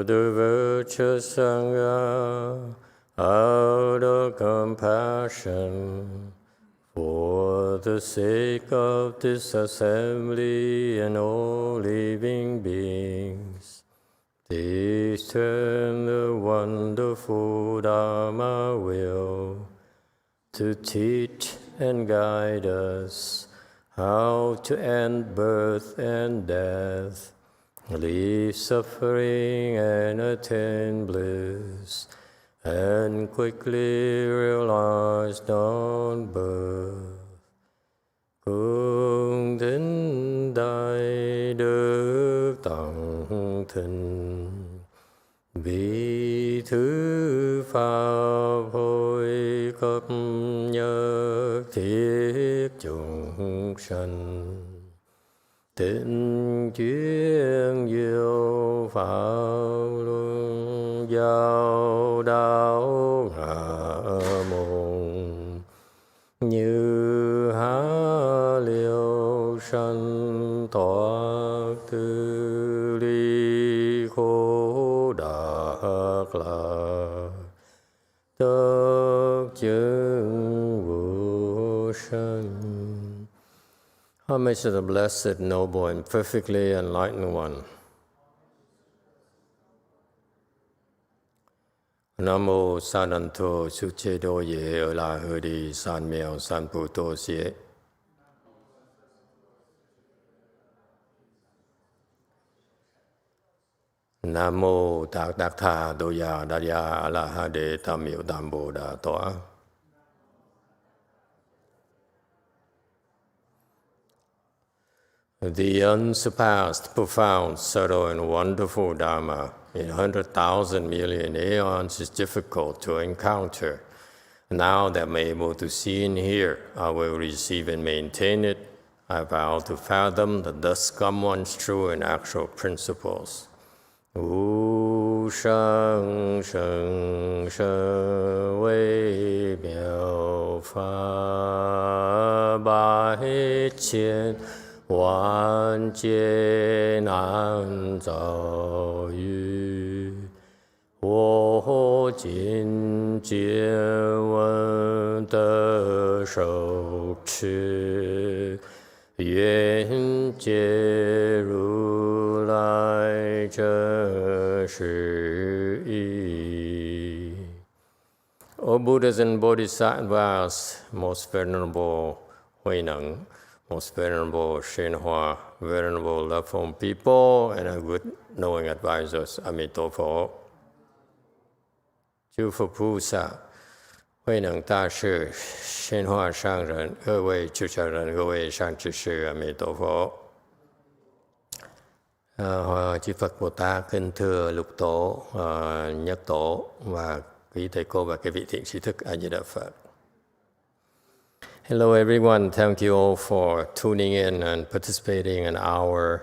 the virtuous Sangha out of compassion for the sake of this assembly and all living beings. Discern the wonderful Dharma will to teach and guide us how to end birth and death, leave suffering and attain bliss, and quickly realize non-birth. Cung thính đại đức tận thịnh, vị thứ pháp hội cấp nhất thiết chúng sanh. Tịnh chuyên diệu pháp luân giao đạo ngã môn, như há liêu sanh thoát tư ly khổ đắc lạc, tất chứng vô sanh. Homage to the Blessed, Noble, and Perfectly Enlightened One. Nam mô San An Tho Su Che Do Ye Ở La Hơ Đi San Miao San Pu To Xie. Nam mô Tạc Đắc Tha Do Ya Đa Ya A La Ha Đề Tam Miệu Tam Bồ Đà Tọa. The unsurpassed, profound, subtle, and wonderful Dharma in 100,000 million aeons is difficult to encounter. Now that I'm able to see and hear, I will receive and maintain it. I vow to fathom the thus come one's true and actual principles. Wu sheng sheng sheng wei miao fa bai qian万劫难遭遇，我今见闻得受持，愿解如来真实义。O Buddhas and Bodhisattvas, most venerable Huineng, most venerable YongHua, venerable loving people, and a good knowing advisors, Emitofuo. 诸佛菩萨、慧能大士、YongHua上人、各位主持人、各位上智士、阿弥陀佛。Chư Phật Bồ Tát kính thưa lục tổ, nhất tổ và quý thầy cô và các vị thiện tri thức A Di Đà Phật. Hello everyone, thank you all for tuning in and participating in our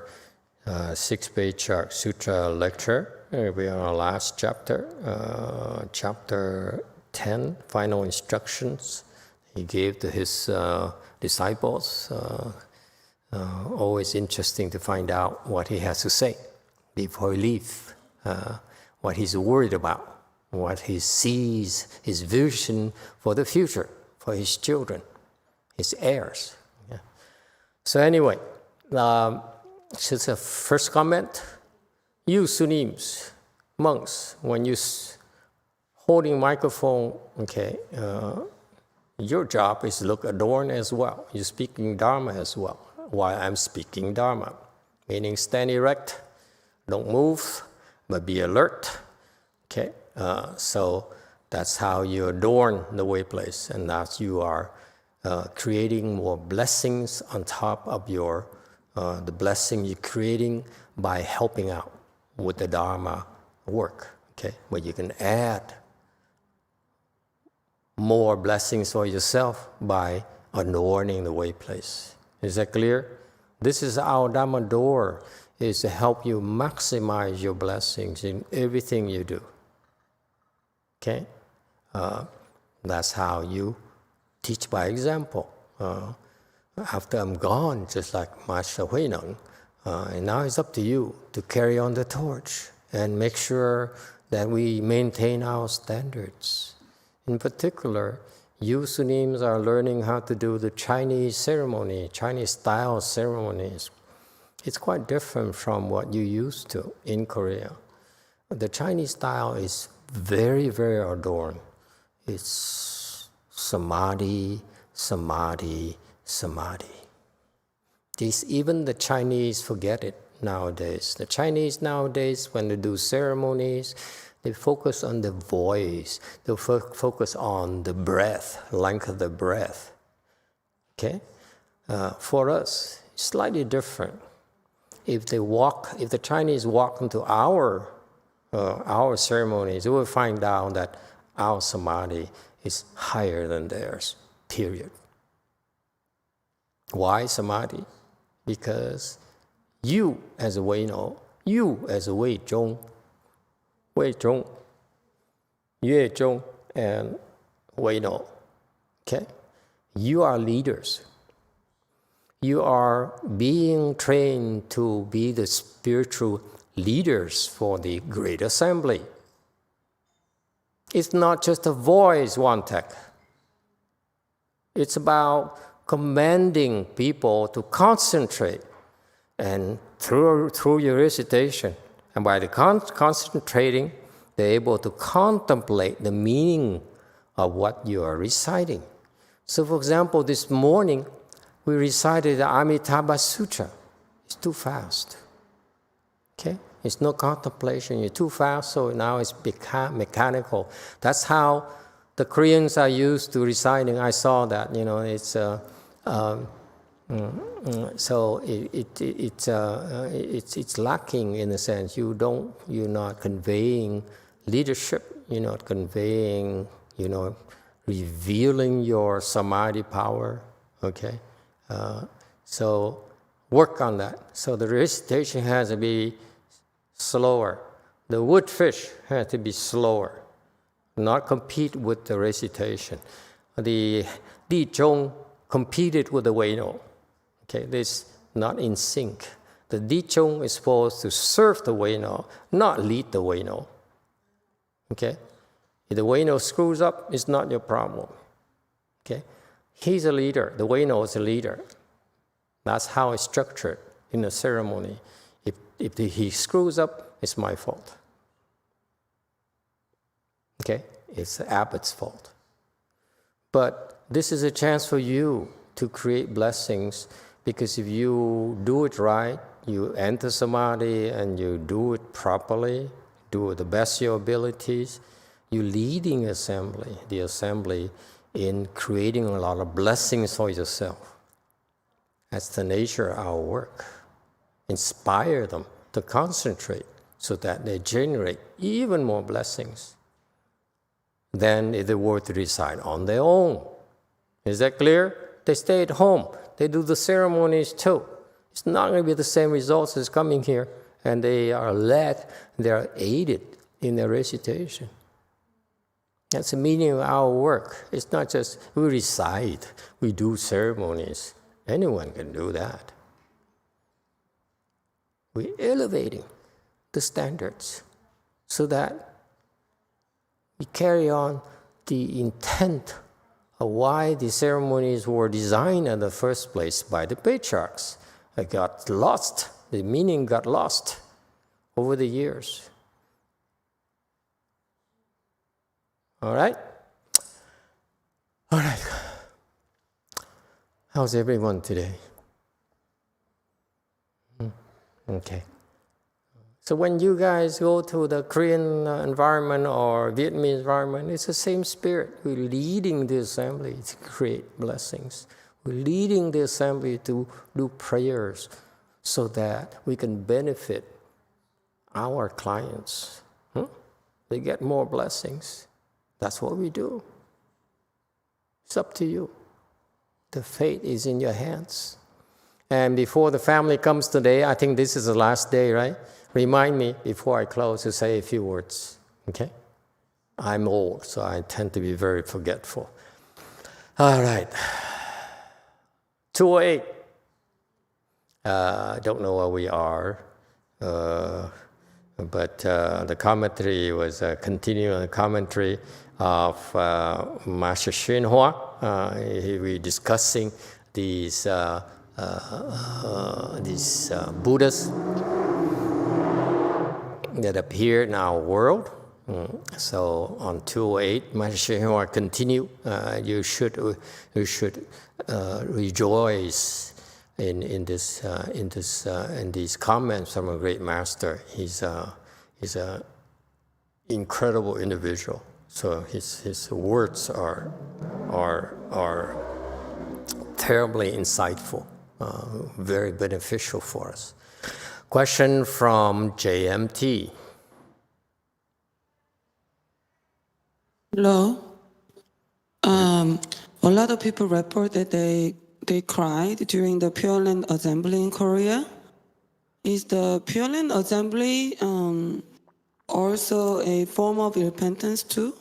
Sixth Patriarch Sutra lecture. We are on our last chapter, chapter 10, Final Instructions. He gave to his disciples. Always interesting to find out what he has to say before he leaves, what he's worried about, what he sees, his vision for the future, for his children, his heirs. Yeah. So anyway, just a first comment. You Sunims, monks, when you holding microphone, okay, your job is to look adorned as well. You're speaking Dharma as well, while I'm speaking Dharma. Meaning stand erect, don't move, but be alert. Okay, so that's how you adorn the way place, and that's you are creating more blessings on top of your the blessing you're creating by helping out with the Dharma work. Okay, but you can add more blessings for yourself by adorning the way place. Is that clear? This is our Dharma door, is to help you maximize your blessings in everything you do. Okay, that's how you teach by example. After I'm gone, just like Master Huineng, and now it's up to you to carry on the torch. and make sure that we maintain our standards. In particular, you Sunims are learning how to do the Chinese ceremony, Chinese style ceremonies. It's quite different from what you used to in Korea. The Chinese style is very, very adorned. It's samadhi, samadhi, samadhi. Even the Chinese forget it nowadays. The Chinese nowadays, when they do ceremonies, they focus on the voice. They focus on the breath, length of the breath. Okay? For us, it's slightly different. If the Chinese walk into our ceremonies, they will find out that our samadhi is higher than theirs, period. Why samadhi? Because you as a Wei No, you as a Wei Zhong, Yue Zhong, and Wei No, okay? You are leaders. You are being trained to be the spiritual leaders for the great assembly. It's not just a voice, one tech. It's about commanding people to concentrate, and through your recitation, and by the concentrating, they're able to contemplate the meaning of what you are reciting. So, for example, this morning, we recited the Emitofuo Sutra. It's too fast. Okay? It's no contemplation. You're too fast, so now it's mechanical. That's how the Koreans are used to reciting. I saw that. It's so it's lacking in a sense. You're not conveying leadership. You're not conveying. Revealing your samadhi power. Okay. So work on that. So the recitation has to be slower. The wood fish has to be slower, not compete with the recitation. The Di Zhong competed with the Wei No. Okay, this not in sync. The Di Zhong is supposed to serve the Wei No, not lead the Wei No. Okay, if the Wei No screws up, it's not your problem. Okay. He's a leader. The Wei No is a leader. That's how it's structured in a ceremony. If he screws up, it's my fault. Okay? It's the abbot's fault. But this is a chance for you to create blessings, because if you do it right, you enter samadhi and you do it properly, do it the best of your abilities, you're leading the assembly in creating a lot of blessings for yourself. That's the nature of our work. Inspire them to concentrate so that they generate even more blessings than if they were to decide on their own. Is that clear? They stay at home. They do the ceremonies too. It's not going to be the same results as coming here, and they are led, they are aided in their recitation. That's the meaning of our work. It's not just we recite, we do ceremonies. Anyone can do that. We're elevating the standards so that we carry on the intent of why the ceremonies were designed in the first place by the patriarchs. It got lost. The meaning got lost over the years. All right? All right. How's everyone today? Okay. So when you guys go to the Korean environment or Vietnamese environment, it's the same spirit. We're leading the assembly to create blessings. We're leading the assembly to do prayers so that we can benefit our clients. They get more blessings. That's what we do. It's up to you. The fate is in your hands. And before the family comes today, I think this is the last day, right? Remind me before I close to say a few words, okay? I'm old, so I tend to be very forgetful. All right. 208. Don't know where we are. but the commentary was a continuing commentary of Master YongHua. He was discussing these Buddhas that appear in our world. So on 208, Master YongHua continue. You should rejoice in these comments from a great master. He's a incredible individual. So his words are terribly insightful, very beneficial for us. Question from JMT. Hello. A lot of people report that they cried during the Pure Land Assembly in Korea. Is the Pure Land Assembly also a form of repentance too?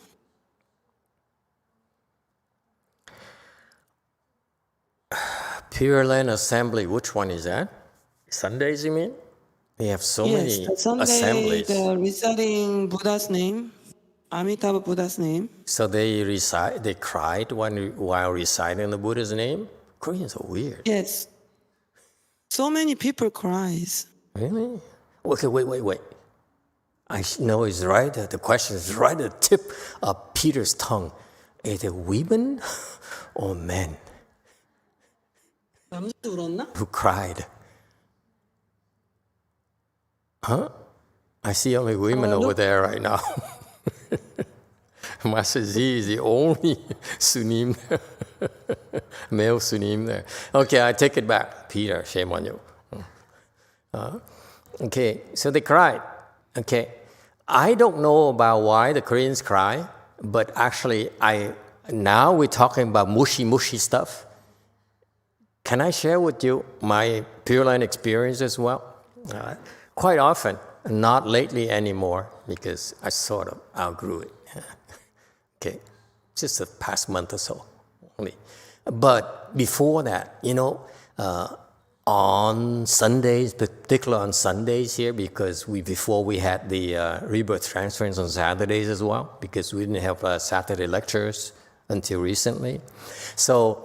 Pure Land Assembly, which one is that? Sundays, you mean? We have so many assemblies. The reciting Buddha's name, Amitabha Buddha's name. So they cried while reciting the Buddha's name? Koreans are weird. Yes. So many people cries. Really? Okay, wait. I know it's right. The question is right at the tip of Peter's tongue. Is it women or men who cried? Huh? I see only women over there right now. Master Zǐ is the only Sunim there. Male Sunim there. Okay, I take it back. Peter, shame on you. Okay, so they cried. Okay, I don't know about why the Koreans cry, but actually now we're talking about mushy stuff. Can I share with you my Pure Land experience as well? Quite often, not lately anymore, because I sort of outgrew it. Okay, just the past month or so only. But before that, on Sundays, particularly on Sundays here, because before we had the rebirth transference on Saturdays as well, because we didn't have Saturday lectures until recently. So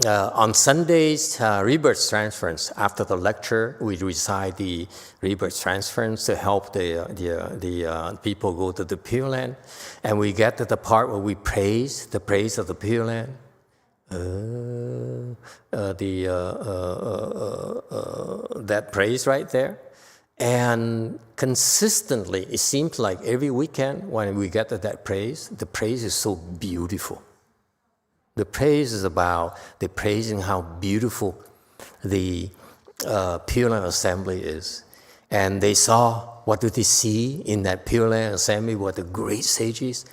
on Sundays, rebirth transference, after the lecture, we recite the rebirth transference to help the people go to the Pure Land. And we get to the part where we praise the praise of the Pure Land. That praise right there. And consistently, it seems like every weekend when we get to that praise, the praise is so beautiful. The praise is about the praising how beautiful the Pure Land Assembly is. And they saw, what did they see in that Pure Land Assembly? What the great sages?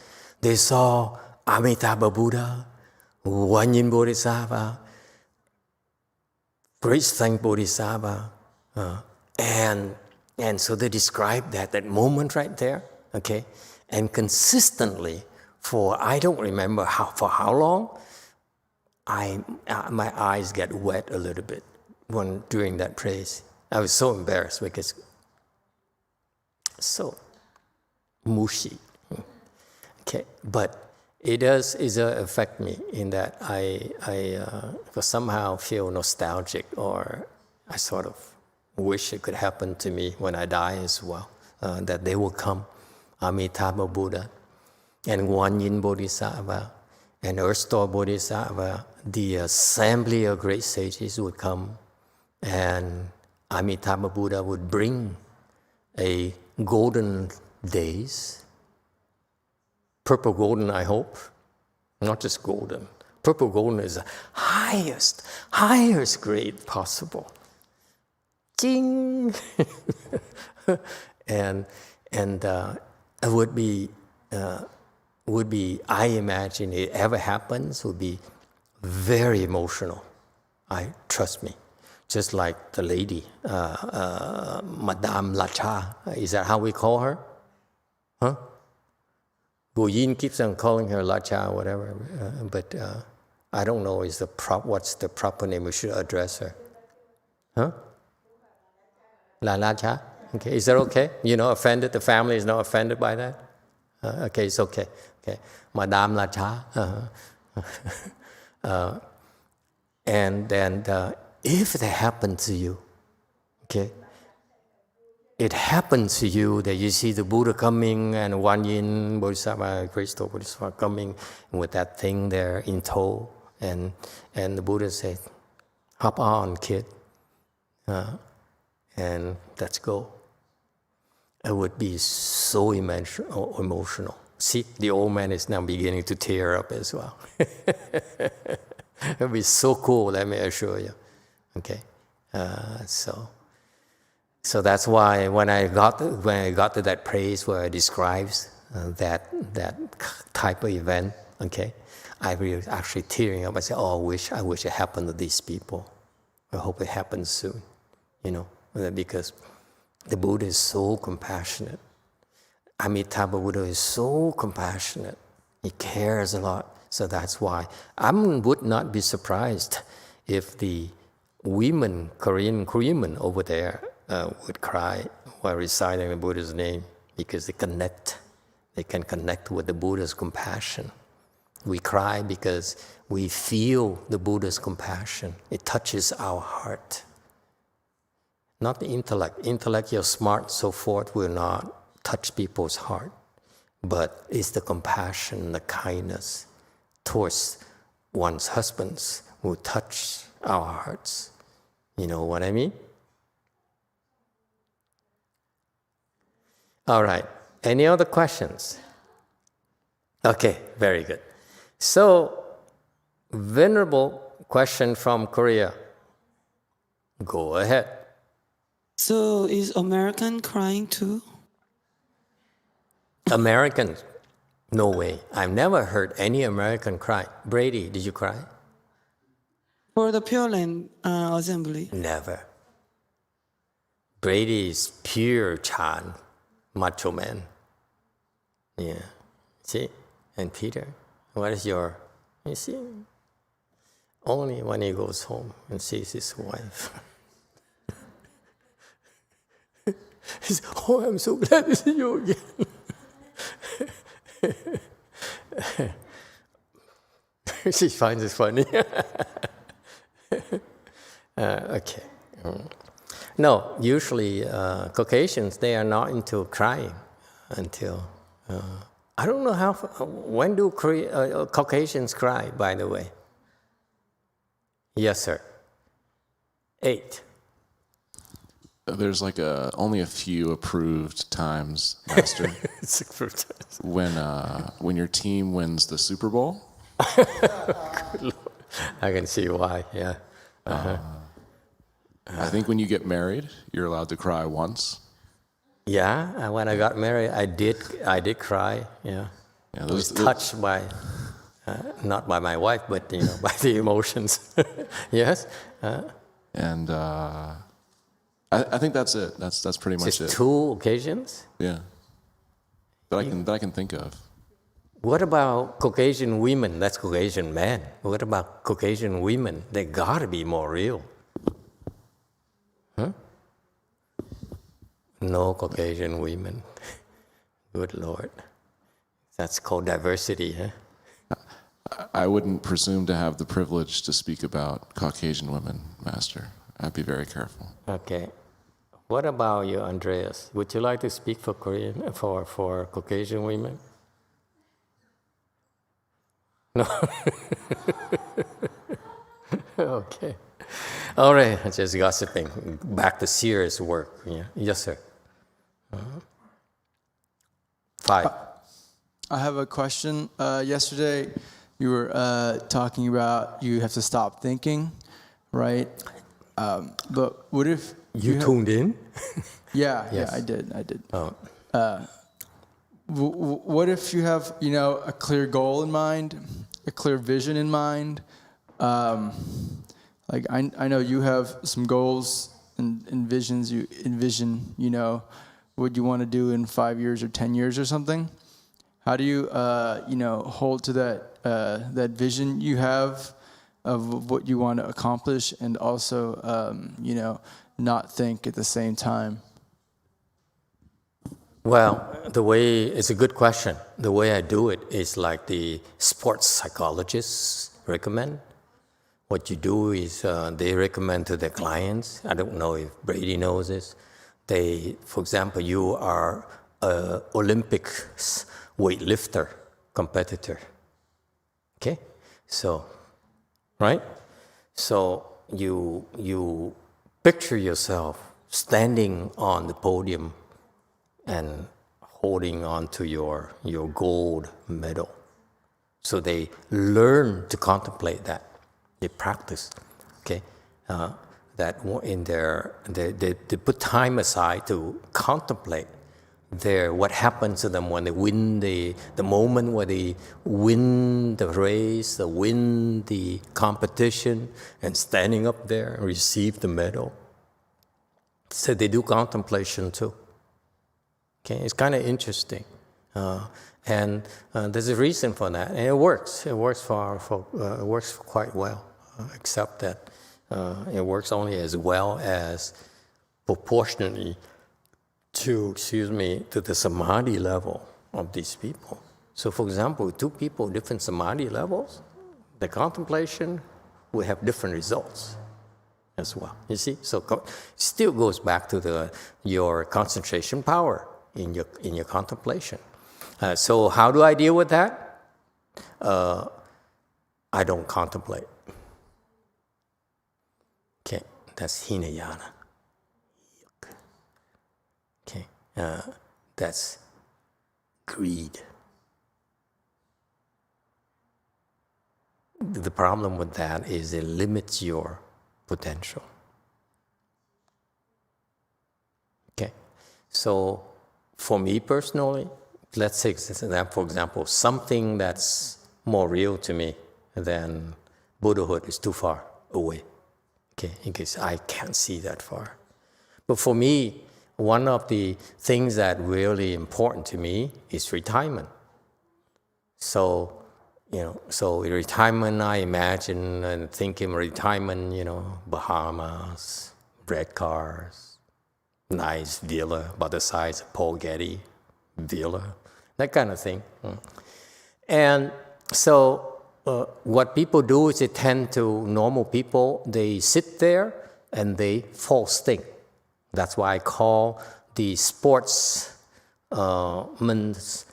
They saw Amitabha Buddha, Wanyin Bodhisattva, Great Saint Bodhisattva, and so they described that moment right there, okay? And consistently, for I don't remember for how long, my eyes get wet a little bit during that praise. I was so embarrassed because so mushy. Okay, but it does affect me in that I somehow feel nostalgic, or I sort of wish it could happen to me when I die as well, that they will come, Amitabha Buddha and Wanyin Bodhisattva and Earthstar Bodhisattva, the assembly of great sages would come, and Amitabha Buddha would bring a golden days, purple golden, I hope, not just golden. Purple golden is the highest grade possible. Ching! and it would be, I imagine it ever happens, would be very emotional. Trust me. Just like the lady, Madame Lacha, is that how we call her? Huh? Goyin keeps on calling her Lacha or whatever, but I don't know what's the proper name we should address her. Huh? La Lacha? Okay, is that okay? You're not offended? The family is not offended by that? Okay, it's okay. Okay, Madame la cha. And then if it happened to you, okay, it happens to you that you see the Buddha coming and Wanyin Bodhisattva, Crystal Bodhisattva coming with that thing there in tow, and the Buddha said, "Hop on, kid, and let's go." It would be so emotional. See, the old man is now beginning to tear up as well. It would be so cool, let me assure you. Okay, so that's why when I got to that place where it describes that type of event, okay, I was actually tearing up. I said, "Oh, I wish it happened to these people. I hope it happens soon," because the Buddha is so compassionate. Amitabha Buddha is so compassionate. He cares a lot. So that's why I would not be surprised if the women, Korean women over there would cry while reciting the Buddha's name, because they can connect with the Buddha's compassion. We cry because we feel the Buddha's compassion. It touches our heart. Not the intellect. Intellect, you're smart, so forth, will not touch people's heart. But it's the compassion, the kindness towards one's husbands who touch our hearts. You know what I mean? All right. Any other questions? Okay, very good. So, venerable question from Korea. Go ahead. So is American crying too? Americans? No way. I've never heard any American cry. Brady, did you cry? For the Pure Land Assembly? Never. Brady is pure Chan, macho man. Yeah. See? And Peter, what is your... You see? Only when he goes home and sees his wife. He says, "Oh, I'm so glad to see you again." She finds it funny. Okay. No, usually Caucasians, they are not into crying until... I don't know how... When do Caucasians cry, by the way? Yes, sir. 8. There's like only a few approved times, Master. It's approved. When your team wins the Super Bowl. Good Lord. I can see why. Yeah. I think when you get married, you're allowed to cry once. Yeah. When I got married, I did cry. Yeah. I was touched by, not by my wife, but by the emotions. Yes. And. I think that's it. That's pretty much Just it. 2 occasions? Yeah. That I can think of. What about Caucasian women? That's Caucasian men. What about Caucasian women? They gotta be more real. Huh? No Caucasian women. Good Lord. That's called diversity, huh? I wouldn't presume to have the privilege to speak about Caucasian women, Master. I'd be very careful. Okay. What about you, Andreas? Would you like to speak for Caucasian women? No. Okay. All right. Just gossiping. Back to serious work. Yeah. Yes, sir. 5. I have a question. Yesterday, you were talking about you have to stop thinking, right? But what if you tuned in? Yeah, Yes. yeah, I did. Oh. What if you have, a clear goal in mind, a clear vision in mind? Like I know you have some goals and visions. You envision, what you want to do in 5 years or 10 years or something. How do you, hold to that vision you have of what you want to accomplish, and also, not think at the same time? Well, it's a good question. The way I do it is like the sports psychologists recommend. What you do is they recommend to their clients, I don't know if Brady knows this, for example, you are an Olympics weightlifter competitor. Okay? So, right? So you picture yourself standing on the podium and holding on to your gold medal. So they learn to contemplate that. They practice, okay? That in they put time aside to contemplate what happens to them when they win the moment where they win the race, they win the competition, and standing up there and receive the medal. So they do contemplation too. Okay, it's kind of interesting, and there's a reason for that, and it works. It works it works quite well, except that it works only as well as proportionally to the samadhi level of these people. So, for example, two people with different samadhi levels, the contemplation will have different results as well. You see, so it still goes back to your concentration power in your contemplation. So how do I deal with that? I don't contemplate. Okay, that's Hinayana. Okay, that's greed. The problem with that is it limits your potential. Okay, so for me personally, let's take for example, something that's more real to me than Buddhahood is too far away. Okay, because I can't see that far. But for me, one of the things that really important to me is retirement. So, so in retirement, I imagine and think in retirement, Bahamas, red cars, nice villa about the size of Paul Getty villa, that kind of thing. And so what people do is normal people, they sit there and they false think. That's why I call the sportsman's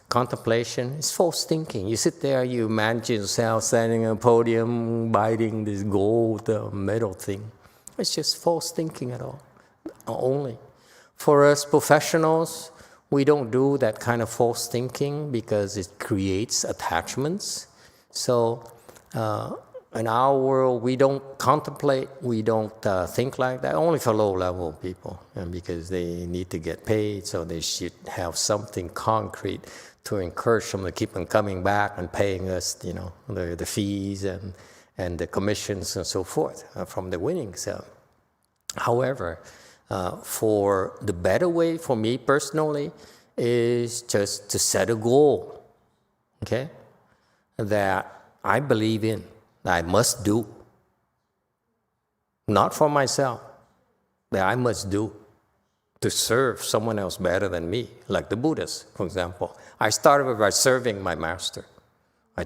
contemplation is false thinking. You sit there, you imagine yourself standing on a podium, biting this gold medal thing. It's just false thinking at all, only. For us professionals, we don't do that kind of false thinking because it creates attachments. So in our world, we don't contemplate, we don't think like that, only for low-level people, and because they need to get paid, so they should have something concrete to encourage them to keep on coming back and paying us, the fees and the commissions and so forth from the winnings. However, for the better way for me personally is just to set a goal, okay, that I believe in, that I must do. Not for myself, that I must do to serve someone else better than me, like the Buddhists, for example. I started by serving my master. I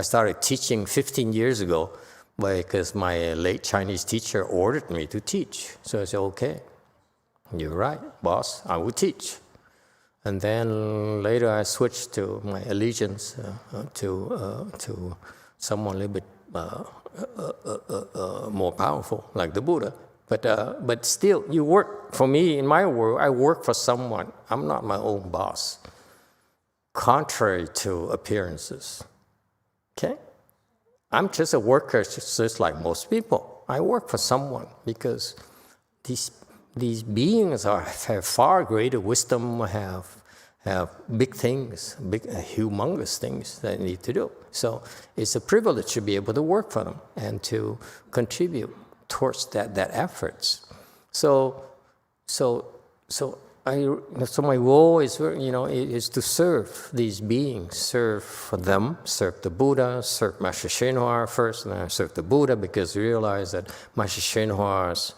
started teaching 15 years ago because my late Chinese teacher ordered me to teach. So I said, okay, you're right, boss, I will teach. And then later I switched to my allegiance to someone a little bit more powerful, like the Buddha. But still, you work. For me, in my world, I work for someone. I'm not my own boss. Contrary to appearances. Okay? I'm just a worker, just like most people. I work for someone because these beings have far greater wisdom, have big things, humongous things that they need to do. So it's a privilege to be able to work for them and to contribute towards that efforts. So my role is, is to serve these beings, serve for them, serve the Buddha, serve Master YongHua first, and then I serve the Buddha because I realize that Master YongHua's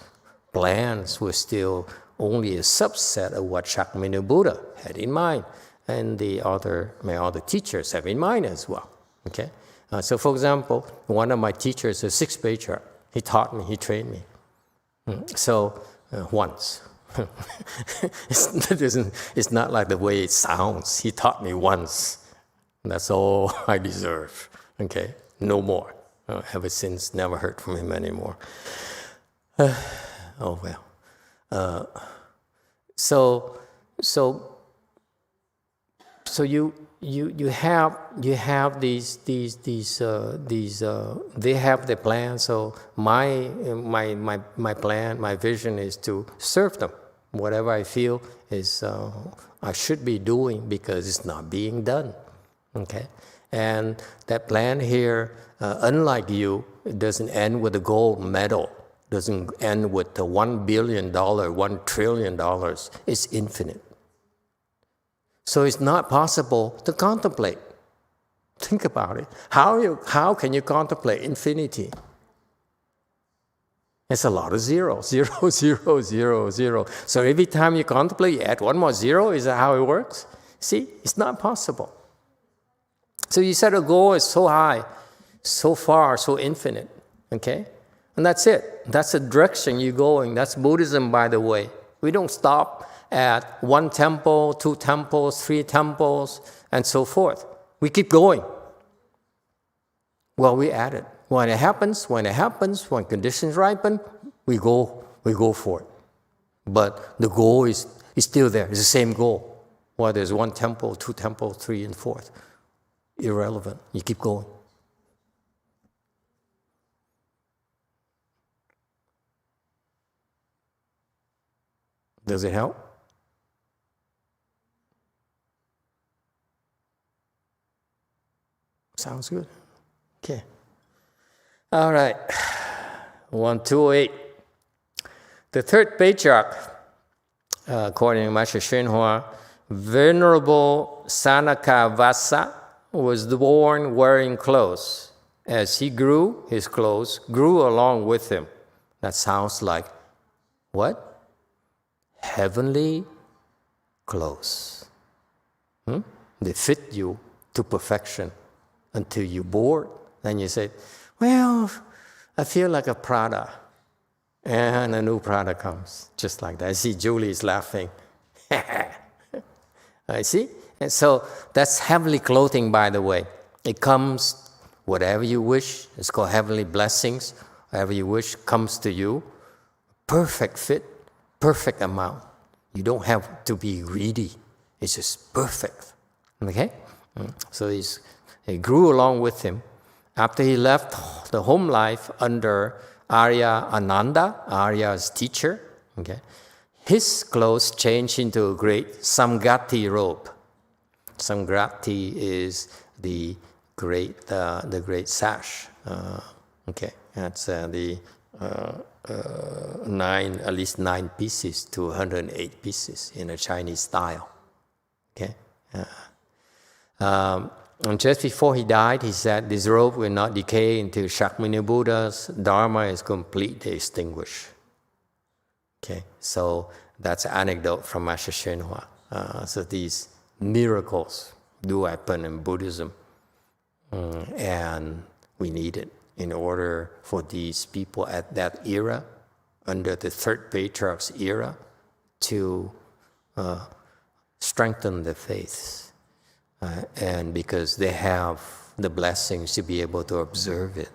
plans were still only a subset of what Shakyamuni Buddha had in mind, and my other teachers have in mind as well. Okay, so for example, one of my teachers, the sixth patriarch, he taught me, he trained me. So once, it's not like the way it sounds. He taught me once. That's all I deserve. Okay, no more. Ever since, never heard from him anymore. Oh well. So you have these they have the plan. So my plan, my vision is to serve them. Whatever I feel is I should be doing because it's not being done. Okay, and that plan here, unlike you, it doesn't end with a gold medal. Doesn't end with the $1 billion, $1 trillion. It's infinite. So it's not possible to contemplate. Think about it. How can you contemplate infinity? It's a lot of zeros. 0, 0, 0, 0. So every time you contemplate, you add one more zero. Is that how it works? See, it's not possible. So you set a goal is so high, so far, so infinite. Okay? And that's it. That's the direction you're going. That's Buddhism, by the way. We don't stop at 1 temple, 2 temples, 3 temples, and so forth. We keep going. Well, we add it. When it happens, when conditions ripen, we go for it. But the goal is still there. It's the same goal. Whether it's 1 temple, 2 temples, 3 and 4th. Irrelevant. You keep going. Does it help? Sounds good. Okay. All right. 1208. The third patriarch, according to Master YongHua, Venerable Sanakavasa was born wearing clothes. As he grew, his clothes grew along with him. That sounds like what? Heavenly clothes. They fit you to perfection until you're bored. Then you say, well, I feel like a Prada. And a new Prada comes, just like that. I see Julie is laughing. I see? And so that's heavenly clothing, by the way. It comes, whatever you wish. It's called heavenly blessings. Whatever you wish comes to you. Perfect fit. Perfect amount. You don't have to be greedy. It's just perfect. Okay? So he grew along with him. After he left the home life under Arya Ananda, Arya's teacher, okay, his clothes changed into a great Samgati robe. Samgati is the great sash. Okay, that's at least 9 pieces to 108 pieces in a Chinese style. Okay. And just before he died, he said, this robe will not decay until Shakyamuni Buddha's Dharma is completely extinguished. Okay, so that's an anecdote from Master YongHua. So these miracles do happen in Buddhism, and we need it in order for these people at that era, under the third patriarch's era, to strengthen their faiths. And because they have the blessings to be able to observe it.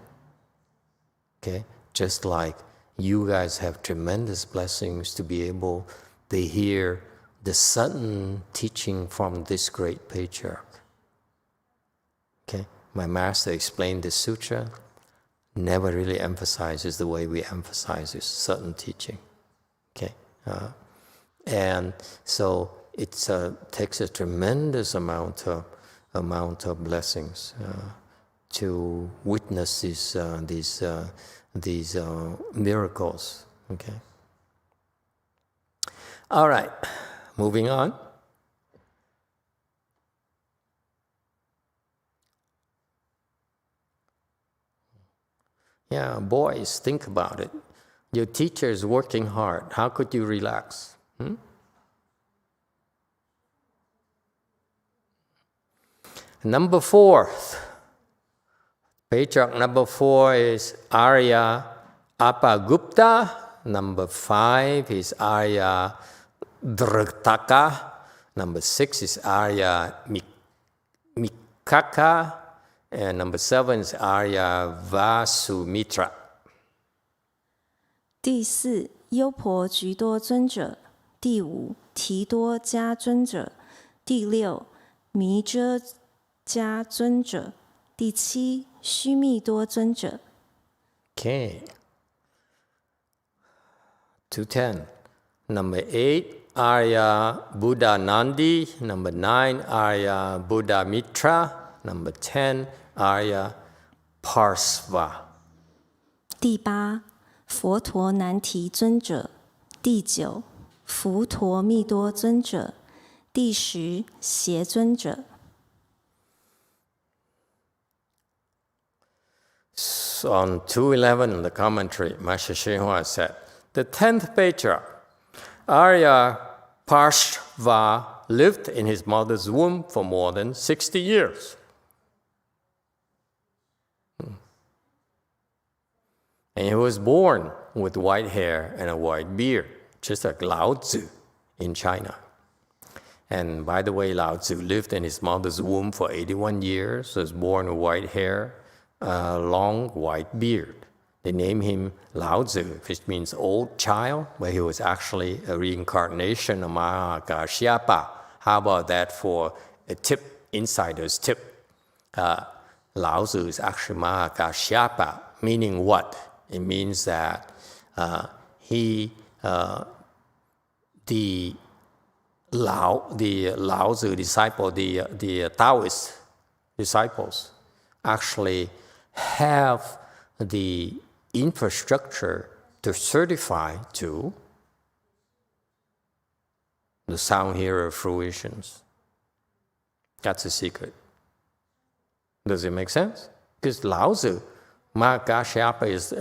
Okay? Just like you guys have tremendous blessings to be able to hear the sudden teaching from this great patriarch. Okay? My master explained the sutra, never really emphasizes the way we emphasize this sudden teaching. Okay? And so it takes a tremendous amount of blessings to witness these miracles. Okay. All right, moving on. Yeah, boys, think about it. Your teacher is working hard. How could you relax? Number 4. Patriarch number 4 is Arya Apagupta. Number 5 is Arya Dhrutaka. Number 6 is Arya Mikaka. And number 7 is Arya Vasumitra. 第4，优婆居多尊者；第5，提多迦尊者；第6，弥遮迦尊者；第7，须弥多尊者。 Okay. 210. Number 8, Arya Buddha Nandi. Number 9, Arya Buddha Mitra. Number 10, Arya Parsva. 第8，佛陀难提尊者；第9，浮陀密多尊者；第10，邪尊者。 So on 211 in the commentary, Master YongHua said, the 10th patriarch, Arya Parsva, lived in his mother's womb for more than 60 years. And he was born with white hair and a white beard, just like Lǎo Zǐ in China. And by the way, Lǎo Zǐ lived in his mother's womb for 81 years, was born with white hair, a long white beard. They named him Lǎo Zǐ, which means old child, but he was actually a reincarnation of Mahakashyapa. How about that for a tip, insider's tip? Lǎo Zǐ is actually Mahakashyapa, meaning what? It means that the Lǎo Zǐ disciple, the Taoist disciples, actually have the infrastructure to certify to the sound hearer fruitions. That's the secret. Does it make sense? Because Lǎo Zǐ, Mahakashyapa is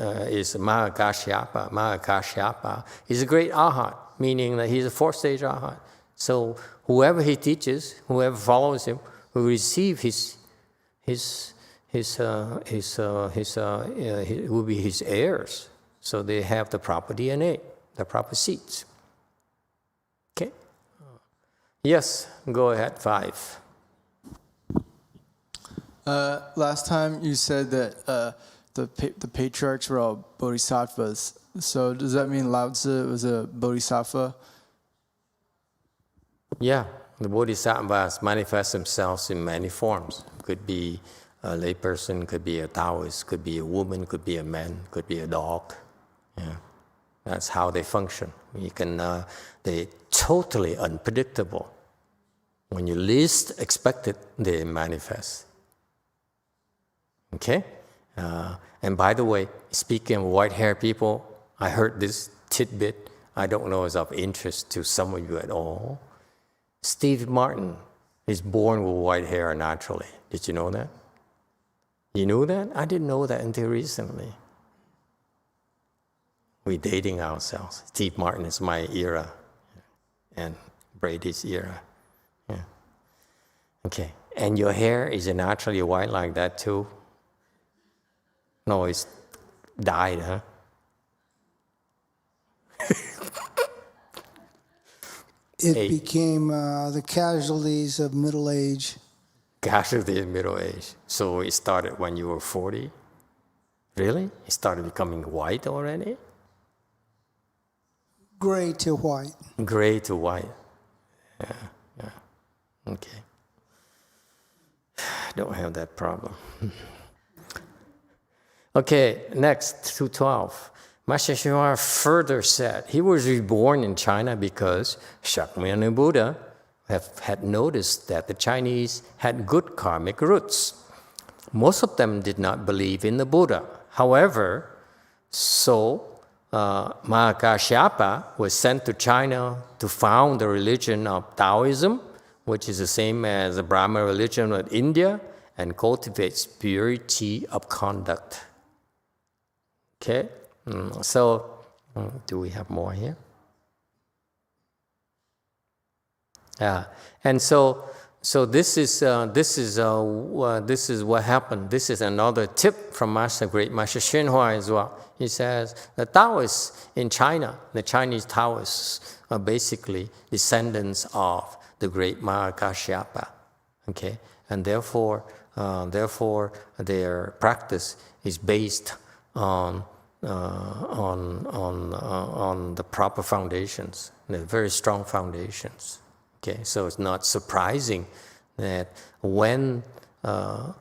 Mahakashyapa. Mahakashyapa is a great arhat, meaning that he's a 4th-stage arhat. So whoever he teaches, whoever follows him, will receive will be his heirs. So they have the proper DNA, the proper seeds. Okay. Yes, go ahead. 5. Last time you said that the patriarchs were all bodhisattvas. So does that mean Lǎo Zǐ was a bodhisattva? Yeah, the bodhisattvas manifest themselves in many forms. Could be a layperson, could be a Taoist, could be a woman, could be a man, could be a dog. Yeah, that's how they function. You can, they're totally unpredictable. When you least expect it, they manifest. Okay? And by the way, speaking of white-haired people, I heard this tidbit. I don't know if it's of interest to some of you at all. Steve Martin is born with white hair naturally. Did you know that? You knew that? I didn't know that until recently. We're dating ourselves. Steve Martin is my era and Brady's era. Yeah. Okay. And your hair, is it naturally white like that too? No, it's dyed, huh? It became the casualties of middle age. Casualty in middle age. So it started when you were 40? Really? It started becoming white already? Gray to white. Gray to white. Yeah. Okay. Don't have that problem. Okay, next, 212. Master YongHua further said he was reborn in China because Shakyamuni Buddha had noticed that the Chinese had good karmic roots. Most of them did not believe in the Buddha. However, Mahakashyapa was sent to China to found the religion of Taoism, which is the same as the Brahma religion of India, and cultivates purity of conduct. Okay? So, do we have more here? And so this is what happened. This is another tip from Great Master YongHua as well. He says the Taoists in China, the Chinese Taoists, are basically descendants of the great Mahakashyapa. Okay, and therefore their practice is based on the proper foundations, the very strong foundations. Okay, so it's not surprising that when the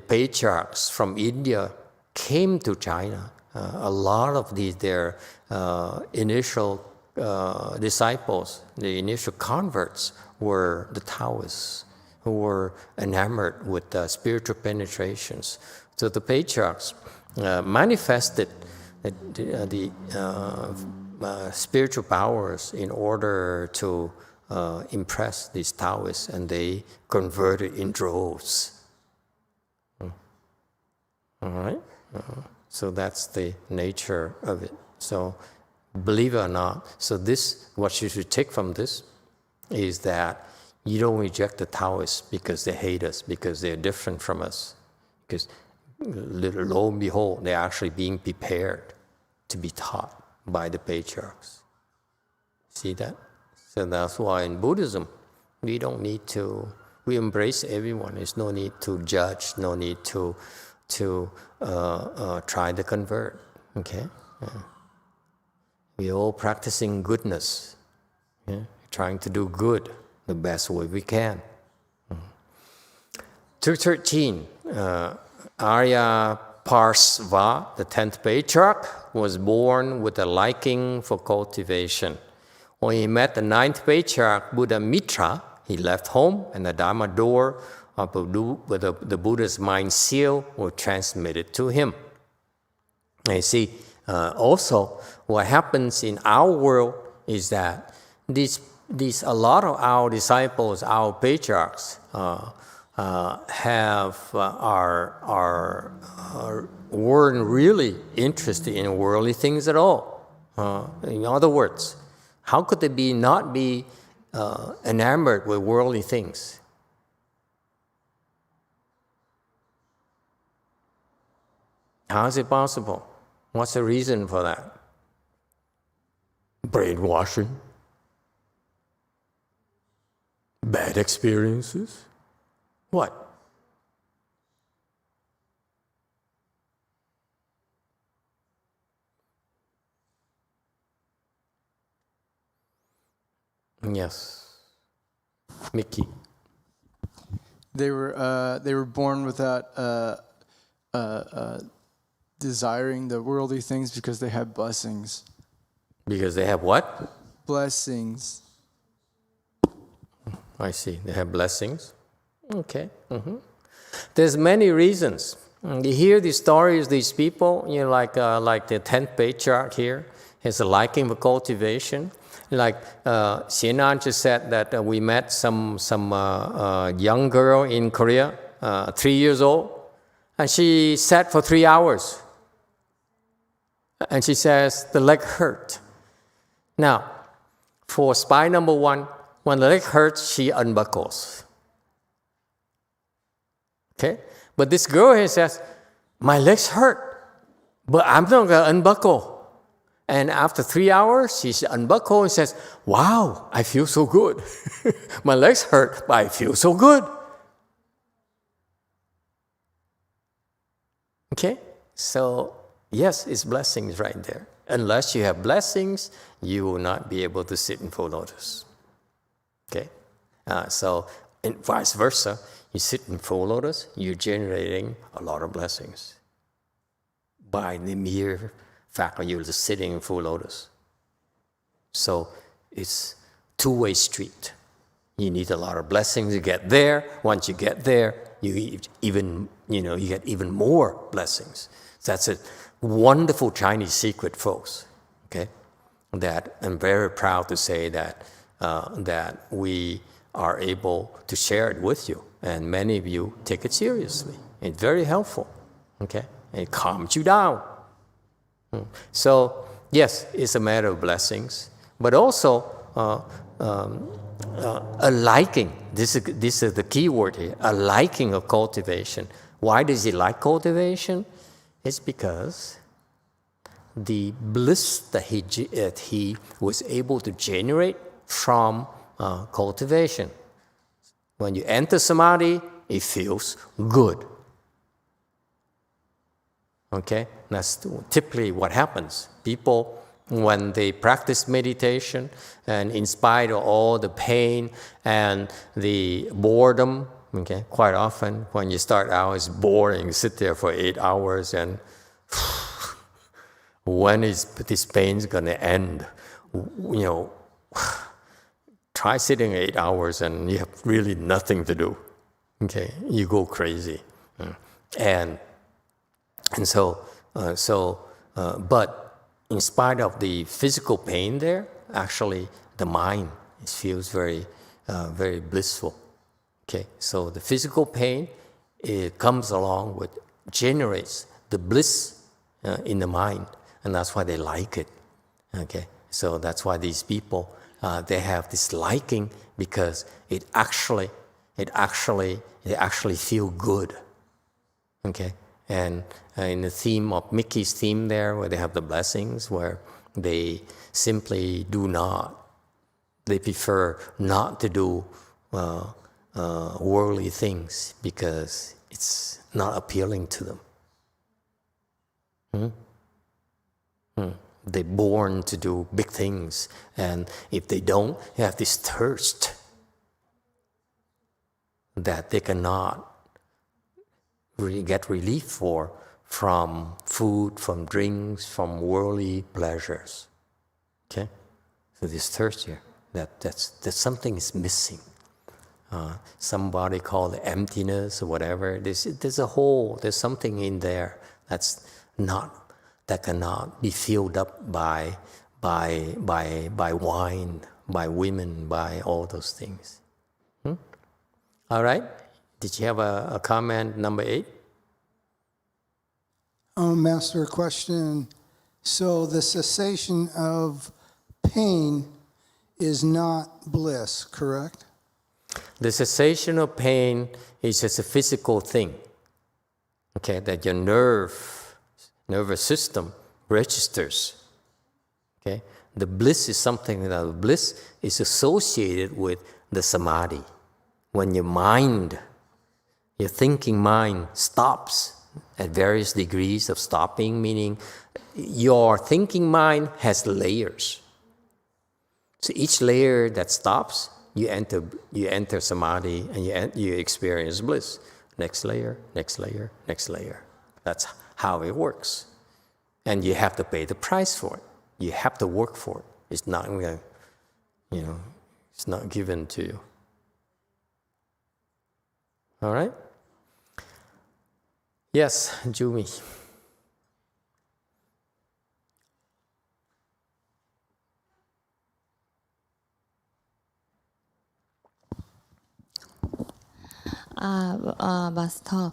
patriarchs from India came to China, a lot of their initial disciples, the initial converts, were the Taoists who were enamored with spiritual penetrations. So the patriarchs manifested the spiritual powers in order to impress these Taoists, and they converted in droves. All right? So that's the nature of it. So believe it or not, so this, what you should take from this is that you don't reject the Taoists because they hate us, because they're different from us. Because lo and behold, they're actually being prepared to be taught by the patriarchs. See that? So that's why in Buddhism, we don't need to, we embrace everyone. There's no need to judge, no need to try to convert. Okay? We're all practicing goodness, trying to do good the best way we can. 213, Arya Parsva, the 10th patriarch, was born with a liking for cultivation. When he met the 9th patriarch, Buddha Mitra, he left home, and the Dharma door of the Buddha's mind seal was transmitted to him. And you see, also, what happens in our world is that a lot of our disciples, our patriarchs, weren't really interested in worldly things at all. In other words, how could they not be enamored with worldly things? How is it possible? What's the reason for that? Brainwashing? Bad experiences? What? Yes. Mickey. They were born without desiring the worldly things because they had blessings. Because they have what? Blessings. I see. They have blessings. Okay. There's many reasons. You hear these stories, these people, like the 10th patriarch here, has a liking for cultivation. Like Xienan just said that we met some young girl in Korea, 3 years old, and she sat for 3 hours. And she says the leg hurt. Now, for spy number 1, when the leg hurts, she unbuckles. Okay? But this girl here says, my legs hurt, but I'm not going to unbuckle. And after 3 hours, she unbuckles and says, wow, I feel so good. My legs hurt, but I feel so good. Okay? So, yes, it's blessings right there. Unless you have blessings, you will not be able to sit in full lotus. Okay? So, and vice versa, you sit in full lotus, you're generating a lot of blessings by the mere fact that you're just sitting in full lotus. So it's two-way street. You need a lot of blessings to get there. Once you get there, you get even more blessings. That's a wonderful Chinese secret, folks. Okay, that I'm very proud to say that we are able to share it with you, and many of you take it seriously. It's very helpful. Okay, it calms you down. So yes, it's a matter of blessings, but also a liking. This is the key word here. A liking of cultivation. Why does he like cultivation? It's because the bliss that he was able to generate from cultivation. When you enter samadhi, it feels good. Okay? That's typically what happens. People, when they practice meditation, and in spite of all the pain and the boredom, okay, quite often when you start out, it's boring. You sit there for 8 hours and when is this pain going to end? You know, try sitting 8 hours and you have really nothing to do. Okay, you go crazy, and so but in spite of the physical pain there, actually the mind feels very very blissful. Okay, so the physical pain, it comes along with, generates the bliss in the mind, and that's why they like it. Okay, so that's why these people, they have this liking, because they actually feel good. Okay, and in the theme of Mickey's theme there, where they have the blessings, where they simply do not, they prefer not to do worldly things because it's not appealing to them. They're born to do big things, and if they don't, they have this thirst that they cannot really get relief from food, from drinks, from worldly pleasures. Okay, so this thirst here, that something is missing. Somebody called it emptiness or whatever. There's a hole. There's something in there that cannot be filled up by wine, by women, by all those things. All right. Did you have a comment number 8? Master, a question. So the cessation of pain is not bliss, correct? The cessation of pain is just a physical thing, okay, that your nervous system registers. Okay, the bliss is something that bliss is associated with the samadhi. When your mind, your thinking mind, stops at various degrees of stopping, meaning your thinking mind has layers. So each layer that stops, you enter samadhi, and you experience bliss. Next layer, next layer, next layer. That's how it works. And you have to pay the price for it. You have to work for it. It's not, it's not given to you. All right? Yes, Jumi. 마스터,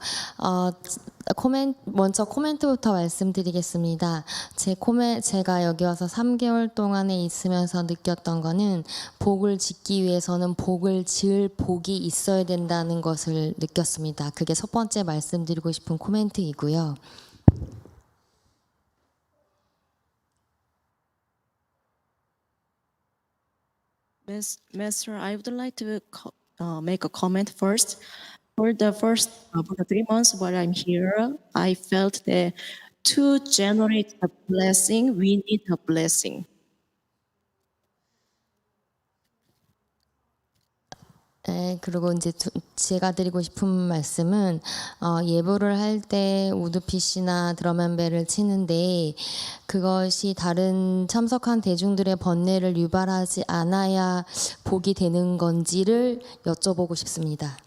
먼저 코멘트부터 말씀드리겠습니다. 제가 여기 와서 3개월 동안에 있으면서 느꼈던 거는 복을 짓기 위해서는 복을 지을 복이 있어야 된다는 것을 느꼈습니다. 그게 첫 번째 말씀드리고 싶은 코멘트이고요. Master, I would like to make a comment first. For the 3 months while I'm here, I felt that to generate a blessing, we need a blessing. 네, 그리고 이제 제가 드리고 싶은 말씀은 예보를 할 때 우드핏이나 드럼앤벨을 치는데 그것이 다른 참석한 대중들의 번뇌를 유발하지 않아야 복이 되는 건지를 여쭤보고 싶습니다.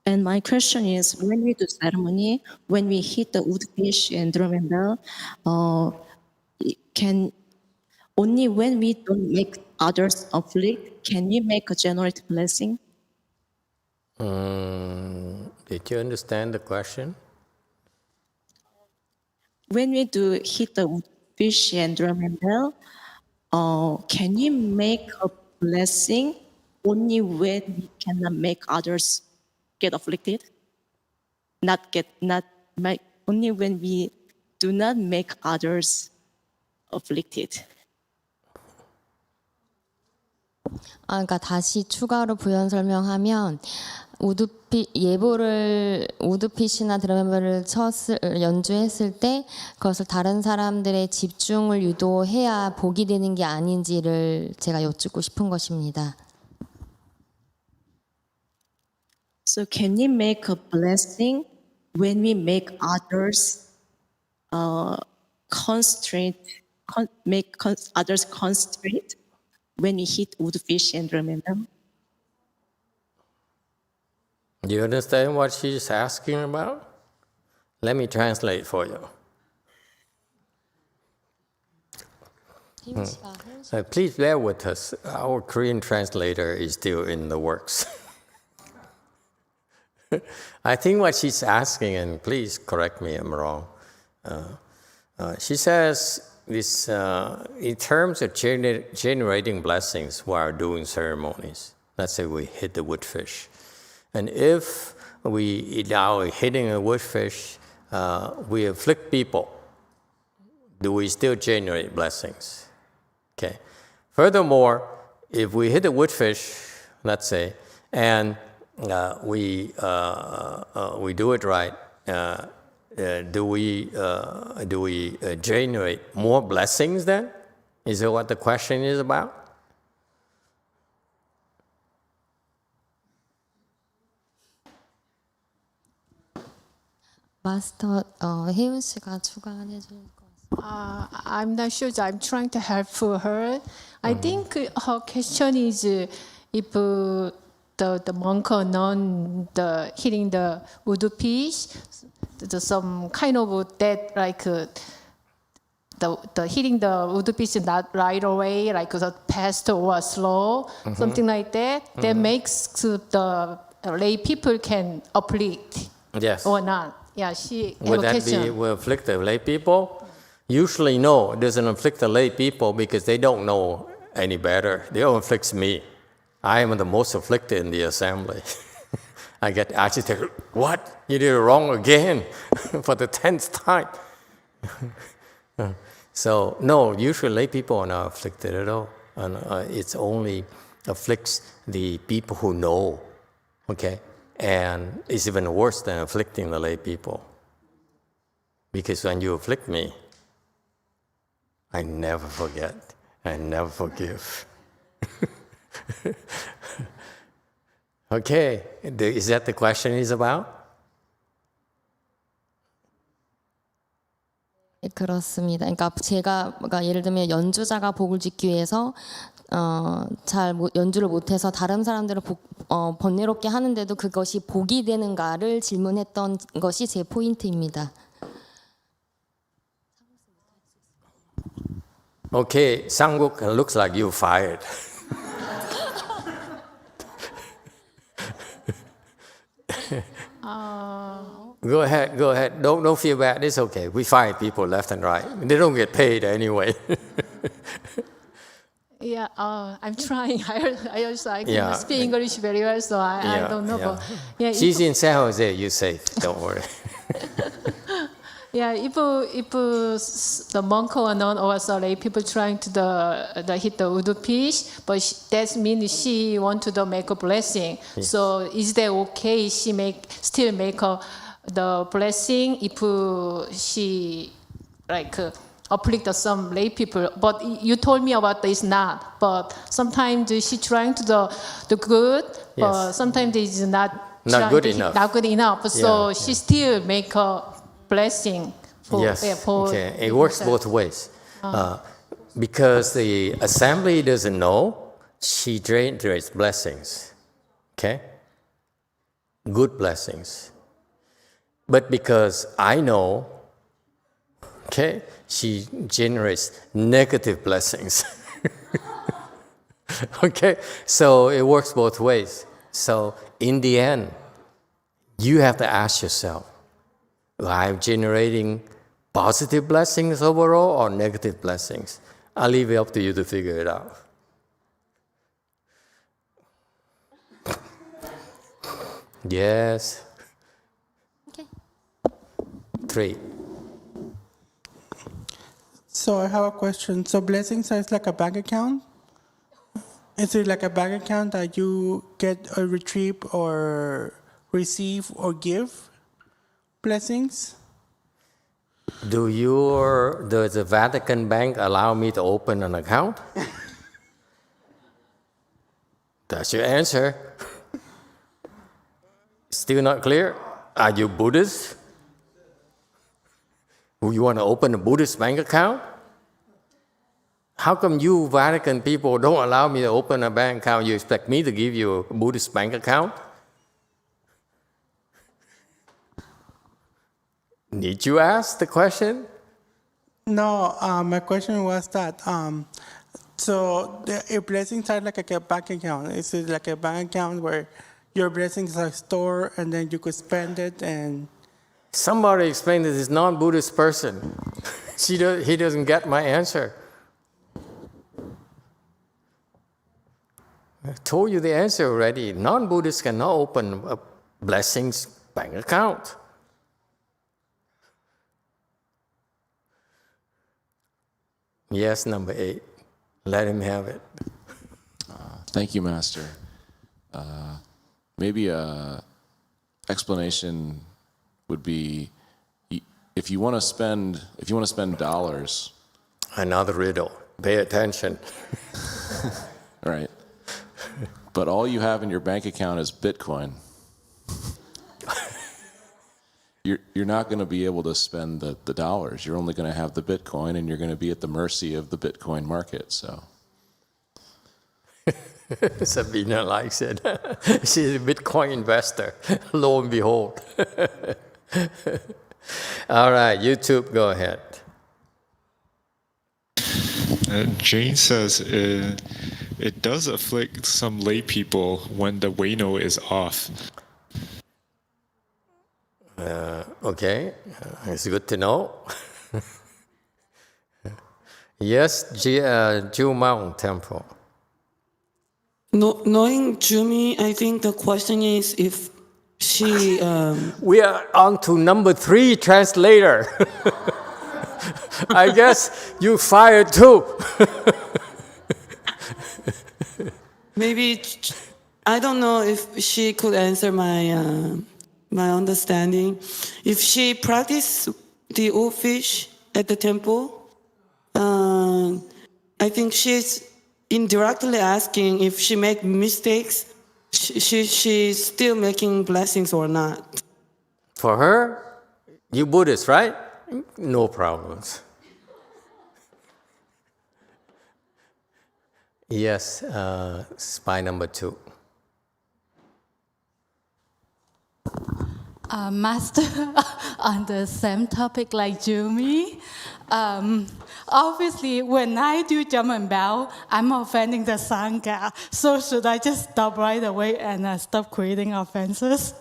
And my question is, when we do ceremony, when we hit the wood fish and drum and bell, can only when we don't make others afflict, can we make a generate blessing? Did you understand the question? When we do hit the wood fish and drum and bell. Can you make a blessing only when we cannot make others get afflicted? Only when we do not make others afflicted. 그러니까 다시 추가로 부연 설명하면 우드핏이나 드럼벨을 연주했을 때 그것을 다른 사람들의 집중을 유도해야 복이 되는 게 아닌지를 제가 여쭙고 싶은 것입니다. So can you make a blessing when we make others make others constraint when we hit woodfish and drum and bell? Do you understand what she's asking about? Let me translate for you. Please bear with us. Our Korean translator is still in the works. I think what she's asking, and please correct me if I'm wrong, she says this in terms of generating blessings while doing ceremonies. Let's say we hit the woodfish. And if we, now hitting a woodfish, we afflict people, do we still generate blessings? Okay. Furthermore, if we hit a woodfish, let's say, and we do it right, do we generate more blessings then? Is that what the question is about? 마스터 혜윤 씨가 추가해 줄 것 같습니다. I'm not sure. I'm trying to help her. I think her question is if the monk or nun hitting the voodoo piece, some kind of that like the hitting the voodoo piece not right away, like the fast or slow, something like that. That makes the lay people can uplift. Yes. Or not. Yeah, Would that will afflict the lay people? Usually no, it doesn't afflict the lay people because they don't know any better. They don't afflict me. I am the most afflicted in the assembly. I get agitated. What? You did it wrong again for the 10th time. So no, usually lay people are not afflicted at all. And it's only afflicts the people who know. Okay? And it's even worse than afflicting the lay people. Because when you afflict me, I never forget, I never forgive. Okay, is that the question is about? 그렇습니다. 그러니까 제가 예를 들면 연주자가 복을 짓기 위해서 잘 연주를 못해서 다른 사람들을 번뇌롭게 하는데도 그것이 복이 되는가를 질문했던 것이 제 포인트입니다. Okay, Sanguk, looks like you fired. Go ahead. Don't feel bad. It's okay. We fire people left and right. They don't get paid anyway. Yeah, I'm trying. I also can speak English very well, so I don't know. Yeah. But She's in San Jose. You're safe. Don't worry. Yeah, if the monk or nun or so lay people trying to hit the voodoo piece, but that means she want to make a blessing. Yes. So is that okay? She still make the blessing if she like afflict some lay people. But you told me about this not. But sometimes she trying to the good, but sometimes it's not good enough. Not good enough. So she still make a blessing for okay. It works both ways. Because the assembly doesn't know, she generates blessings. Okay? Good blessings. But because I know, okay, she generates negative blessings. Okay? So it works both ways. So in the end, you have to ask yourself, I'm generating positive blessings overall or negative blessings? I'll leave it up to you to figure it out. Yes. Okay. 3. So I have a question. So blessings is like a bank account? Is it like a bank account that you get or retrieve or receive or give blessings? Does the Vatican Bank allow me to open an account? That's your answer. Still not clear? Are you Buddhist? You want to open a Buddhist bank account? How come you Vatican people don't allow me to open a bank account? You expect me to give you a Buddhist bank account? Did you ask the question? No, my question was that, so your blessings are like a bank account. Is it like a bank account where your blessings are stored and then you could spend it and... Somebody explain to this non-Buddhist person. He doesn't get my answer. I told you the answer already. Non-Buddhists cannot open a blessings bank account. Yes, number 8. Let him have it. Thank you, Master. Maybe a explanation would be, if you want to spend dollars. Another riddle. Pay attention. Right. But all you have in your bank account is Bitcoin. You're not going to be able to spend the dollars. You're only going to have the Bitcoin, and you're going to be at the mercy of the Bitcoin market. So. Sabina likes it. She's a Bitcoin investor. Lo and behold. All right, YouTube, go ahead. Jane says it does afflict some lay people when the Wano is off. Okay, it's good to know. Yes, Jumang Temple. Knowing Jumi, I think the question is if she... We are on to number 3 translator. I guess you fired too. Maybe, I don't know if she could answer my understanding. If she practiced the old fish at the temple, I think she's indirectly asking if she make mistakes, she's still making blessings or not. For her, you Buddhist, right? No problems. Yes, spy number 2. Master, on the same topic like Jumi, obviously when I do jump and bow, I'm offending the Sangha. So should I just stop right away and stop creating offenses?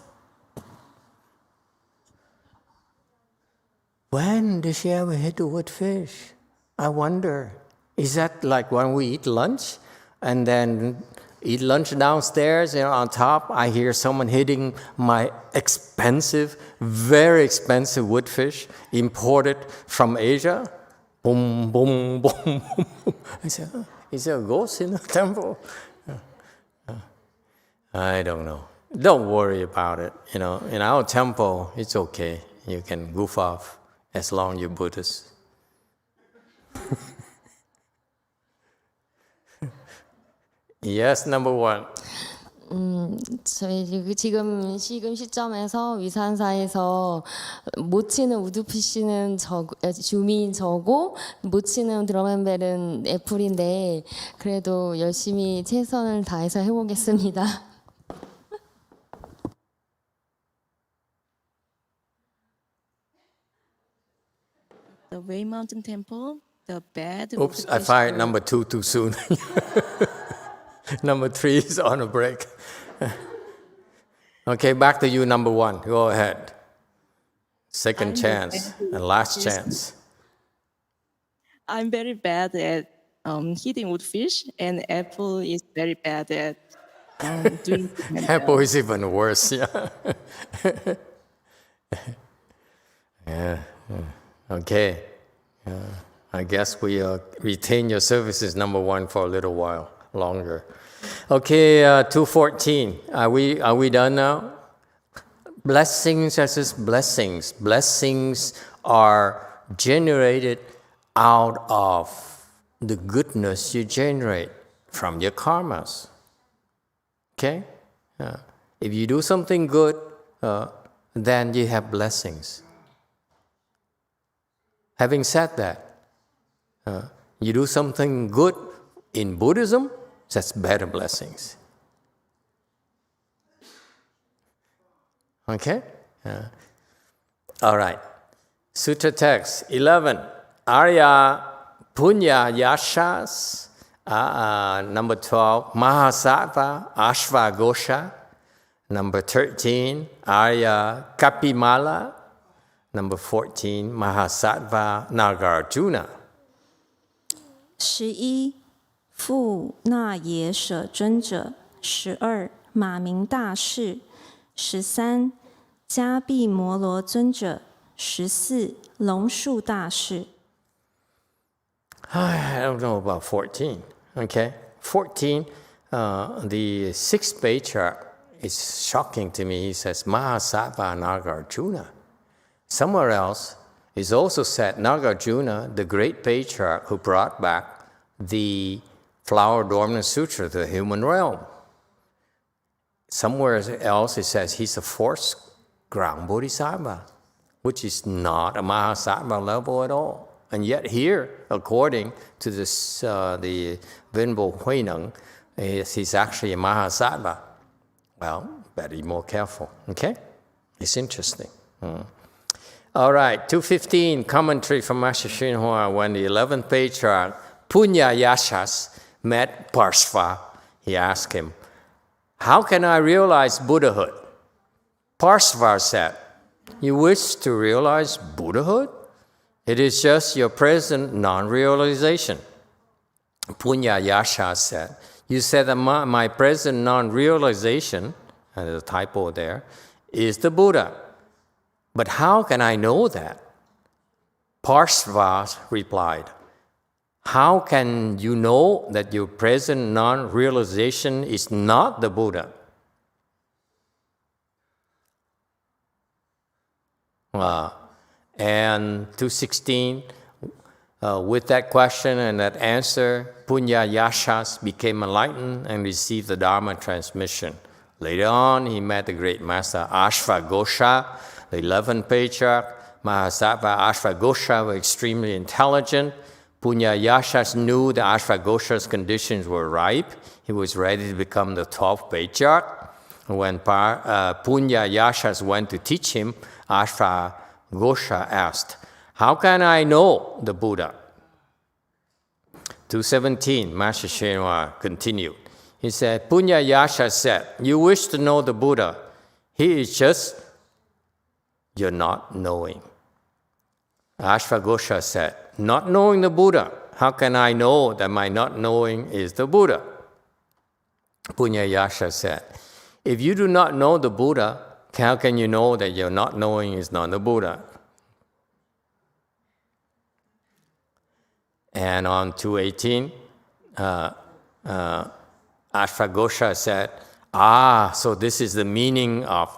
When did she ever hit the wood fish? I wonder. Is that like when we eat lunch and then eat lunch downstairs and on top I hear someone hitting my expensive, very expensive wood fish imported from Asia? Boom, boom, boom, boom. I said, oh, is there a ghost in the temple? I don't know. Don't worry about it. You know, in our temple, it's okay. You can goof off as long as you're Buddhist. Yes, number 1. 저희 지금 시점에서 위산사에서 못 치는 우두피씨는 주미인 저고 못 치는 드럼앤벨은 애플인데 그래도 열심히 최선을 다해서 해보겠습니다. The Way Mountain Temple, the bed. Oops, I fired number 2 too soon. Number 3 is on a break. Okay, back to you, number 1. Go ahead. Second chance and last chance. I'm very bad at hitting woodfish, and Apple is very bad at doing. Apple is even worse, yeah. Yeah. Okay. I guess we retain your services number one for a little while longer. Okay, 214. Are we done now? Blessings are just blessings. Blessings are generated out of the goodness you generate from your karmas. Okay? If you do something good, then you have blessings. Having said that, you do something good in Buddhism, that's better blessings. Okay? All right. Sutra text 11. Arya Punya Yashas. Number 12. Mahasatva Ashvagosha. Number 13. Arya Kapimala. Number 14. Mahasatva Nagarjuna. 11. 富那耶舍尊者，12. 马明大士，13. 迦毗摩罗尊者，14. 龙树大士。I don't know about 14. Okay, 14. The sixth patriarch is shocking to me. He says Mahasatva Nagarjuna. Somewhere else is also said Nagarjuna, the great patriarch who brought back the Flower Adornment Sutra to the human realm. Somewhere else it says he's a fourth ground bodhisattva, which is not a Mahasattva level at all. And yet here, according to this, the Venerable Huineng, he's actually a Mahasattva. Well, better be more careful, okay? It's interesting. All right, 215, commentary from Master YongHua. When the 11th patriarch, Punya Yashas, met Parsva, he asked him, how can I realize Buddhahood? Parsva said, you wish to realize Buddhahood? It is just your present non-realization. Punya Yasha said, you said that my present non-realization, and there's a typo there, is the Buddha. But how can I know that? Parsva replied, how can you know that your present non-realization is not the Buddha? And 216, with that question and that answer, Punya Yashas became enlightened and received the Dharma transmission. Later on, he met the great master Ashvagosha, the 11th patriarch. Mahasattva Ashvagosha were extremely intelligent. Punya Yashas knew that Ashvagosha's conditions were ripe. He was ready to become the 12th patriarch. When Punya Yashas went to teach him, Ashvagosha asked, how can I know the Buddha? 217, Master YongHua continued. He said, Punya Yasha said, you wish to know the Buddha. He is just your not knowing. Ashvagosha said, not knowing the Buddha, how can I know that my not knowing is the Buddha? Punya Yasha said, if you do not know the Buddha, how can you know that your not knowing is not the Buddha? And on 218, Ashvagosha said, so this is the meaning of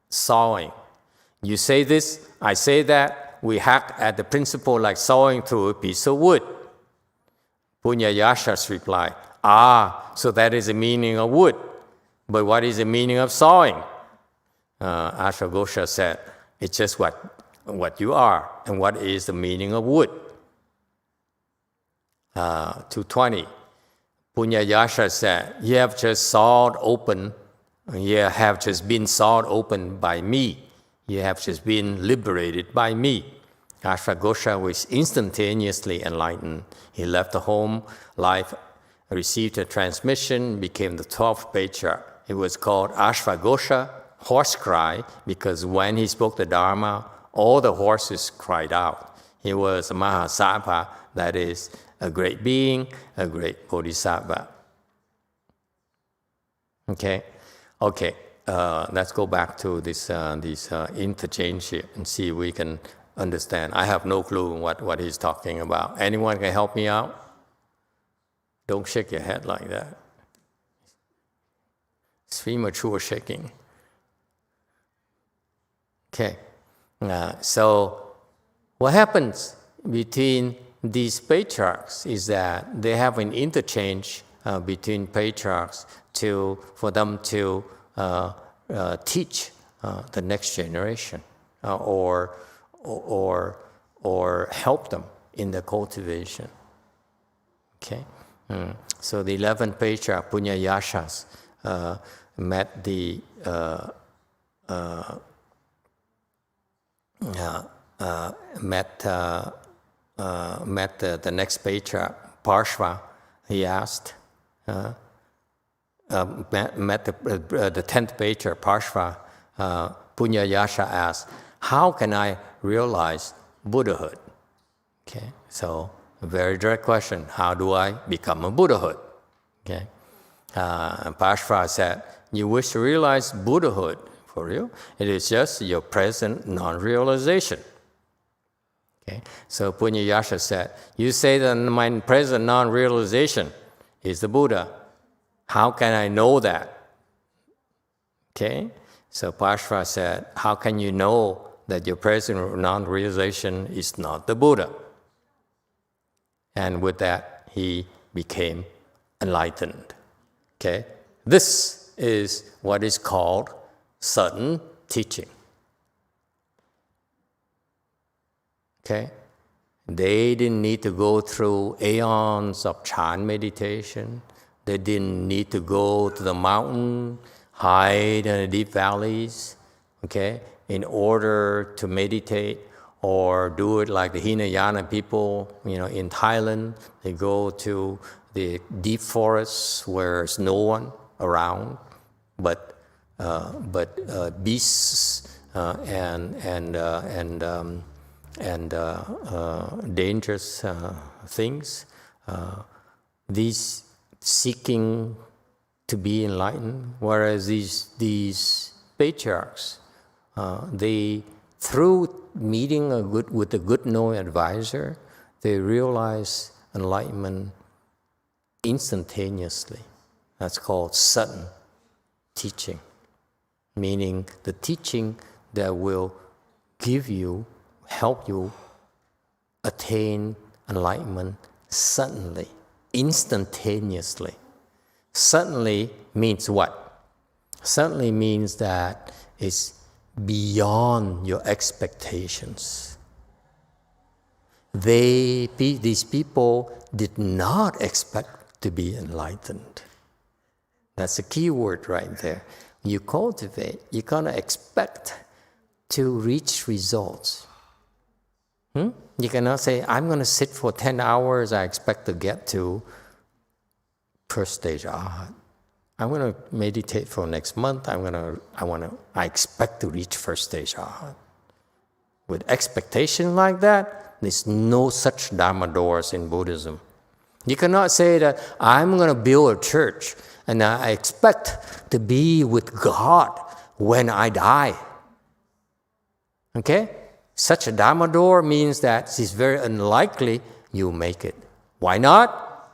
sawing. You say this, I say that, we hack at the principle like sawing through a piece of wood. Punya Yashas replied, so that is the meaning of wood. But what is the meaning of sawing? Ashvagosha said, it's just what you are, and what is the meaning of wood. 220, Punya Yasha said, you have just sawed open, you have just been sawed open by me. You have just been liberated by me. Ashvagosha was instantaneously enlightened. He left the home life, received a transmission, became the 12th patriarch. It was called Ashvagosha horse cry because when he spoke the Dharma, all the horses cried out. He was a Mahakashyapa, that is a great being, a great bodhisattva. Okay, let's go back to this interchange here and see if we can understand. I have no clue what he's talking about. Anyone can help me out? Don't shake your head like that. It's premature shaking. Okay, so what happens between these patriarchs is that they have an interchange between patriarchs for them to teach the next generation or help them in the cultivation. Okay, so the 11 patriarchs, Punyayashas, met the next patriarch, Parshva. He asked, met the 10th patriarch, Parshva. Punyayasha asked, how can I realize Buddhahood? Okay, so a very direct question, how do I become a Buddhahood? Okay, Parshva said, you wish to realize Buddhahood for real? It is just your present non-realization. Okay, so Punyayasha said, you say that my present non-realization is the Buddha. How can I know that? Okay, so Parshva said, how can you know that your present non-realization is not the Buddha? And with that, he became enlightened. Okay, this is what is called sudden teaching. Okay, they didn't need to go through aeons of chant meditation. They didn't need to go to the mountain, hide in the deep valleys, okay, in order to meditate, or do it like the Hinayana people, in Thailand. They go to the deep forests where there's no one around, but beasts and dangerous things. These seeking to be enlightened, whereas these patriarchs, they through meeting with a good knowing advisor, they realize enlightenment instantaneously. That's called sudden teaching, meaning the teaching that will help you attain enlightenment suddenly, instantaneously. Suddenly means what? Suddenly means that it's beyond your expectations. These people did not expect to be enlightened. That's a key word right there. When you cultivate, you're going to expect to reach results. You cannot say, I'm going to sit for 10 hours, I expect to get to first stage arhat. I'm going to meditate for next month, I expect to reach first stage arhat. With expectation like that, there's no such Dharma doors in Buddhism. You cannot say that I'm going to build a church and I expect to be with God when I die. Okay? Such a Dharma door means that it's very unlikely you make it. Why not?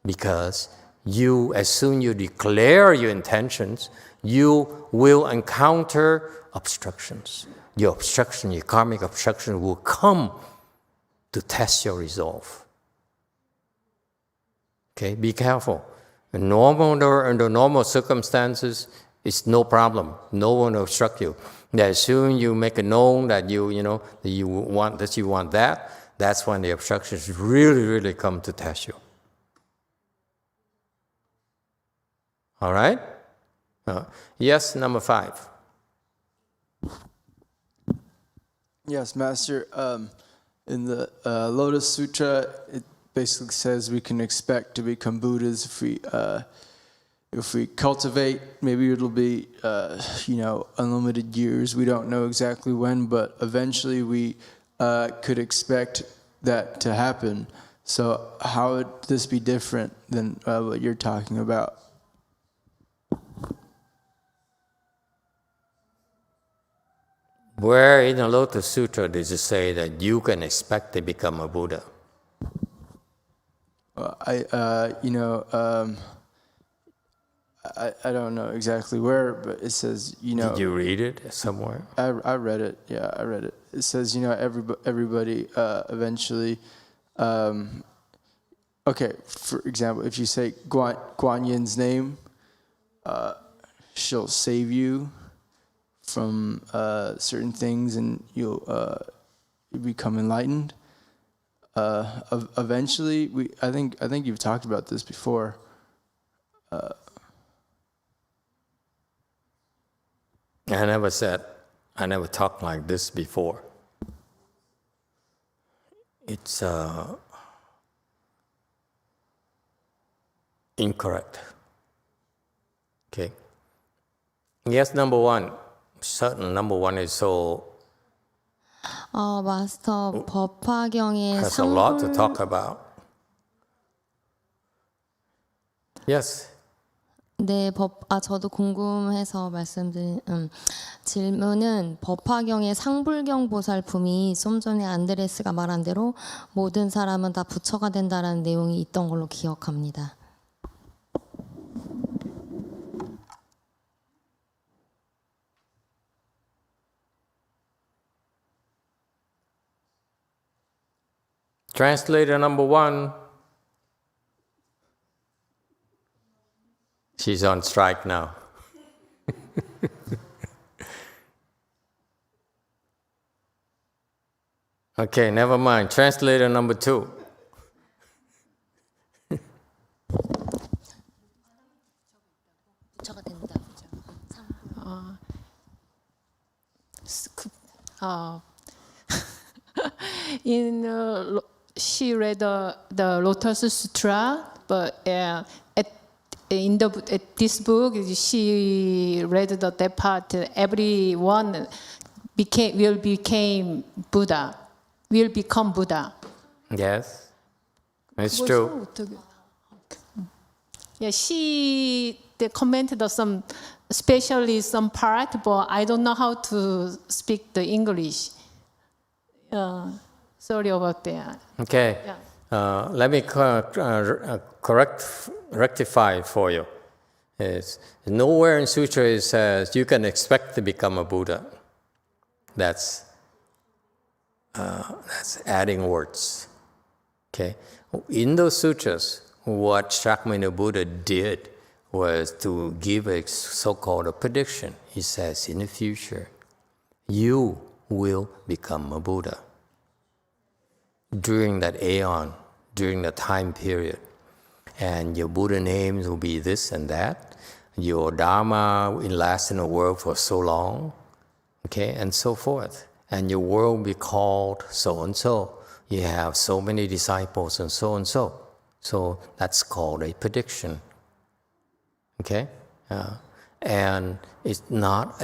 Because as soon you declare your intentions, you will encounter obstructions. Your karmic obstruction will come to test your resolve. Okay, be careful. Under normal circumstances, it's no problem. No one will obstruct you. As soon you make it known that you want that, that's when the obstructions really, really come to test you. All right? Yes, number 5. Yes, Master. In the Lotus Sutra, it basically says we can expect to become Buddhas if we cultivate, maybe it'll be, unlimited years. We don't know exactly when, but eventually we could expect that to happen. So how would this be different than what you're talking about? Where in the Lotus Sutra does it say that you can expect to become a Buddha? I don't know exactly where, but it says, Did you read it somewhere? I read it. Yeah, I read it. It says, everybody eventually. Okay, for example, if you say Guan Yin's name, she'll save you from certain things, and you'll become enlightened. Eventually, I think you've talked about this before. I never talked like this before. It's incorrect. Okay. Yes, number one is so 마스터 법화경의 has a lot to talk about. Yes. 네, 저도 궁금해서 말씀드린 질문은 법화경의 상불경 보살품이 좀 전에 안드레스가 말한 대로 모든 사람은 다 부처가 된다라는 내용이 있던 걸로 기억합니다. Translator number one. She's on strike now. Okay, never mind. Translator number two. She read the Lotus Sutra, but at this book, she read that part. Everyone will become Buddha. Yes, it's true. Yeah, they commented on especially some part, but I don't know how to speak the English. Sorry about that. Okay. Yeah. Let me rectify for you. It's nowhere in Sutra it says you can expect to become a Buddha. That's adding words. Okay. In those sutras, what Shakyamuni Buddha did was to give a so-called a prediction. He says, in the future, you will become a Buddha. During that aeon, during the time period. And your Buddha names will be this and that. Your Dharma will last in the world for so long, okay, and so forth. And your world will be called so-and-so. You have so many disciples and so-and-so. So that's called a prediction, okay? And it's not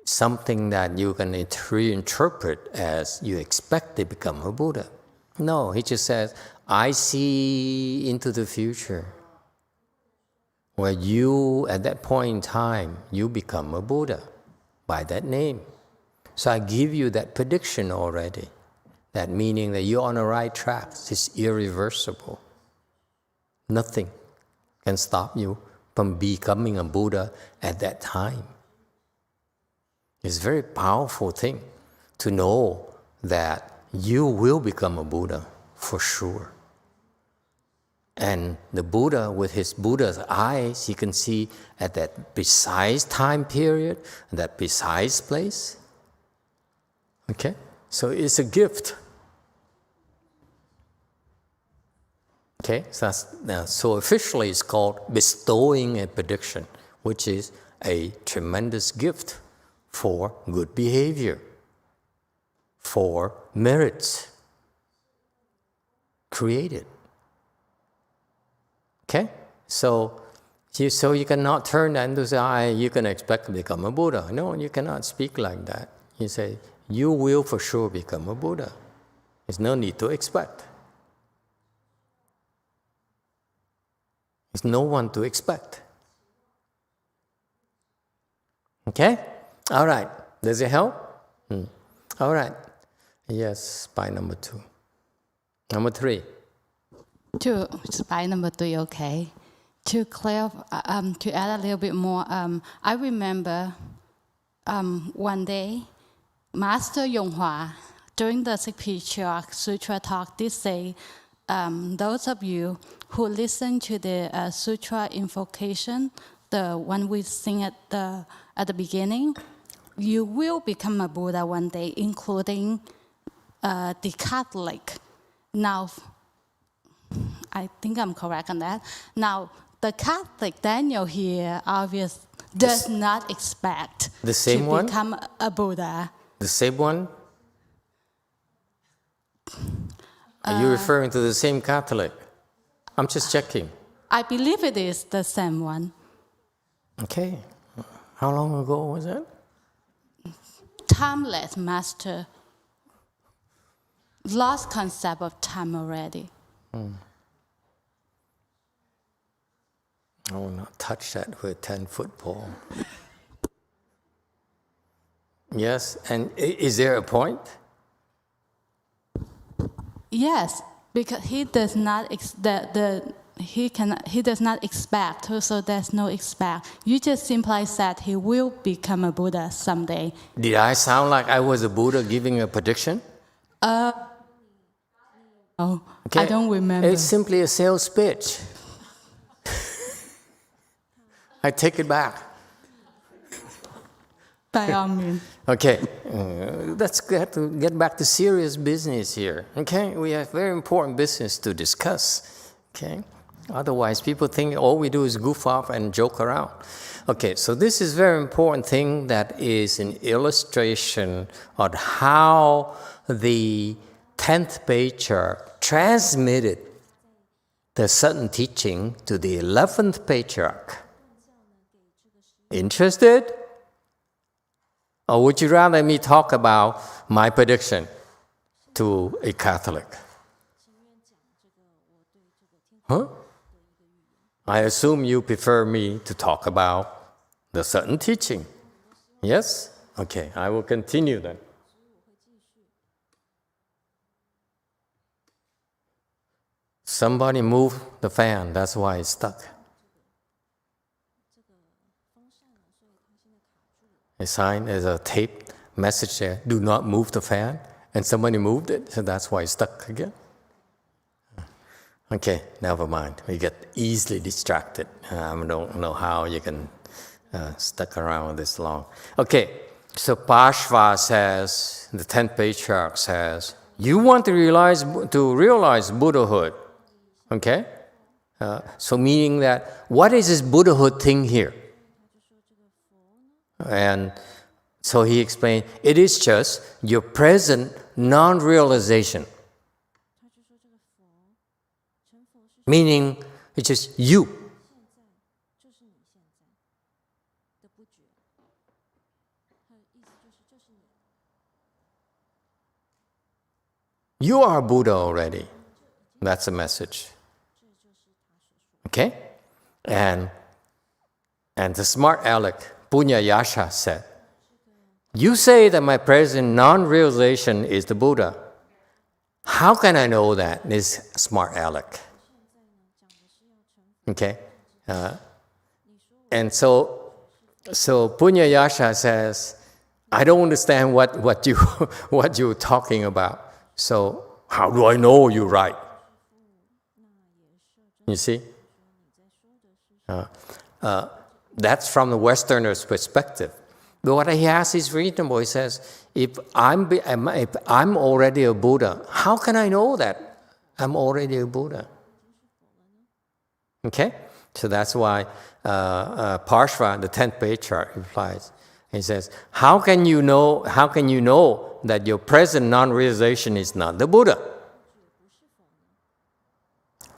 something that you can reinterpret as you expect to become a Buddha. No, he just says, I see into the future where you, at that point in time, you become a Buddha by that name. So I give you that prediction already. That meaning that you're on the right track. It's irreversible. Nothing can stop you from becoming a Buddha at that time. It's a very powerful thing to know that you will become a Buddha for sure. And the Buddha, with his Buddha's eyes, he can see at that precise time period, that precise place. Okay? So it's a gift. Okay? So officially it's called bestowing a prediction, which is a tremendous gift for good behavior, for merits created. Okay? So So you cannot turn that into say, you can expect to become a Buddha. No, you cannot speak like that. You say, you will for sure become a Buddha. There's no need to expect. There's no one to expect. Okay? All right. Does it help? All right. Yes, by number 2. Number 3. To by number 3, okay. To clarify, to add a little bit more, I remember one day, Master YongHua, during the Patriarch Sutra talk, did say, those of you who listen to the Sutra Invocation, the one we sing at the beginning, you will become a Buddha one day, including the Catholic. Now, I think I'm correct on that. Now, the Catholic Daniel here obviously does not expect the same to one? become a Buddha. The same one? Are you referring to the same Catholic? I'm just checking. I believe it is the same one. Okay. How long ago was that? Timeless master. Lost concept of time already. I will not touch that with a 10-foot pole. Yes, and is there a point? Yes, because he does not he does not expect, so there's no expect. You just simply said he will become a Buddha someday. Did I sound like I was a Buddha giving a prediction? Oh, Okay. I don't remember. It's simply a sales pitch. I take it back. By all means. Okay, let's get back to serious business here. Okay, we have very important business to discuss. Okay, otherwise people think all we do is goof off and joke around. Okay, so this is very important thing that is an illustration of how the 10th Patriarch transmitted the sudden teaching to the 11th Patriarch. Interested? Or would you rather me talk about my prediction to a Catholic? Huh? I assume you prefer me to talk about the sudden teaching. Yes? Okay, I will continue then. Somebody moved the fan, that's why it's stuck. A sign, there's a tape message there, do not move the fan, and somebody moved it, so that's why it's stuck again. Okay, never mind, we get easily distracted. I don't know how you can stuck around this long. Okay, so Pashva says, the 10th Patriarch says, you want to realize Buddhahood, okay? So meaning that, what is this Buddhahood thing here? And so he explained, it is just your present non-realization. Meaning, it's just you. You are Buddha already. That's the message. Okay? And the smart aleck, Punya Yasha, said, you say that my present non-realization is the Buddha. How can I know that? This smart aleck. Okay? And so Punya Yasha says, I don't understand what you're talking about. So how do I know you're right? You see? That's from the Westerner's perspective. But what he has is reasonable. He says, if I'm already a Buddha, how can I know that I'm already a Buddha? Okay? So that's why Parshva, the 10th Patriarch, replies. He says, how can you know that your present non-realization is not the Buddha?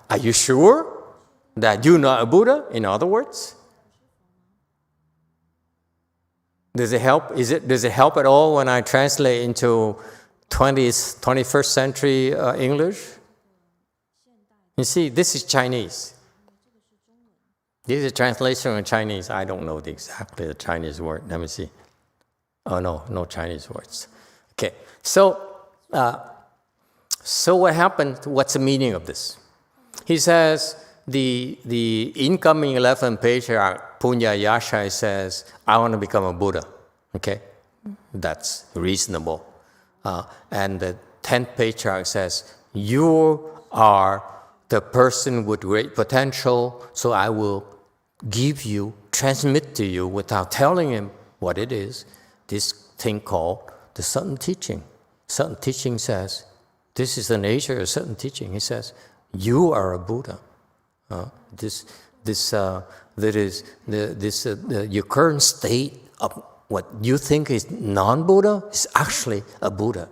Are you sure that you're not a Buddha, in other words? Does it help? Does it help at all when I translate into 21st century English? You see, this is Chinese. This is a translation in Chinese. I don't know exactly the Chinese word. Let me see. Oh, no Chinese words. Okay, so what happened? What's the meaning of this? He says the incoming 11th patriarch, Punya Yasha, says, I want to become a Buddha. Okay, that's reasonable. And the 10th patriarch says, you are the person with great potential, so I will give you, transmit to you without telling him what it is, this thing called the sudden teaching. Sudden teaching says, this is the nature of sudden teaching. He says, you are a Buddha. Your current state of what you think is non-Buddha is actually a Buddha.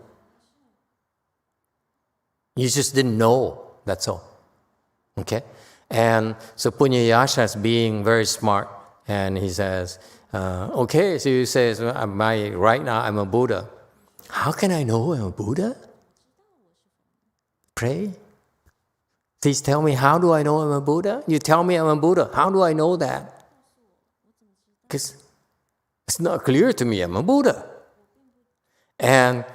You just didn't know, that's all. Okay? And so Punyayasha is being very smart, and he says, okay, so he says, right now I'm a Buddha. How can I know I'm a Buddha? Pray. Please tell me, how do I know I'm a Buddha? You tell me I'm a Buddha. How do I know that? Because it's not clear to me I'm a Buddha. And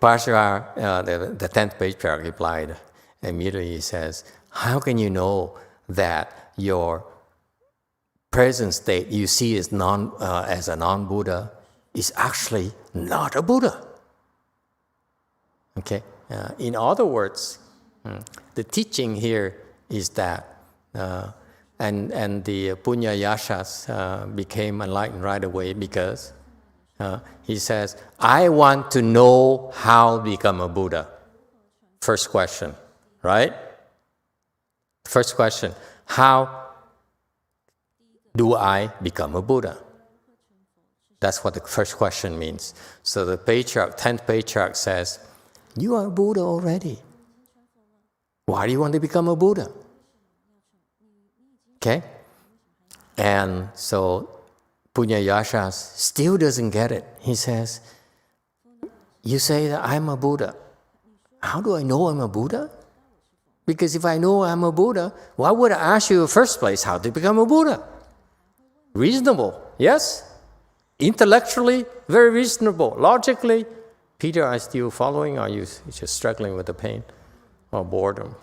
Patriarch, the 10th patriarch replied, immediately he says, how can you know that your present state you see as a non-Buddha is actually not a Buddha? Okay? In other words, the teaching here is that, and the Punya Yashas became enlightened right away because he says, I want to know how to become a Buddha. First question, right? First question, how do I become a Buddha? That's what the first question means. So the patriarch, 10th patriarch says, you are a Buddha already. Why do you want to become a Buddha? Okay? And so Punya Yasha still doesn't get it. He says, you say that I'm a Buddha. How do I know I'm a Buddha? Because if I know I'm a Buddha, why would I ask you in the first place how to become a Buddha? Reasonable, yes? Intellectually, very reasonable. Logically, Peter, are you still following? Or are you just struggling with the pain or boredom?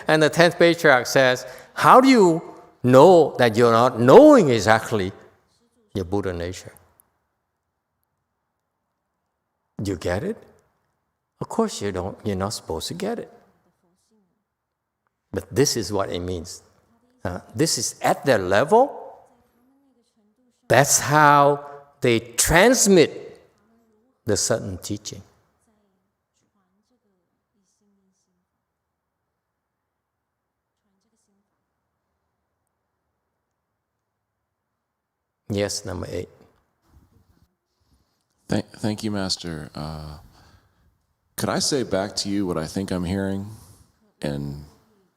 And the 10th patriarch says, how do you know that you're not knowing is actually your Buddha nature? Do you get it? Of course you don't. You're not supposed to get it. But this is what it means. This is at their level. That's how they transmit the sudden teaching. Yes, number 8. Thank you, Master. Could I say back to you what I think I'm hearing, and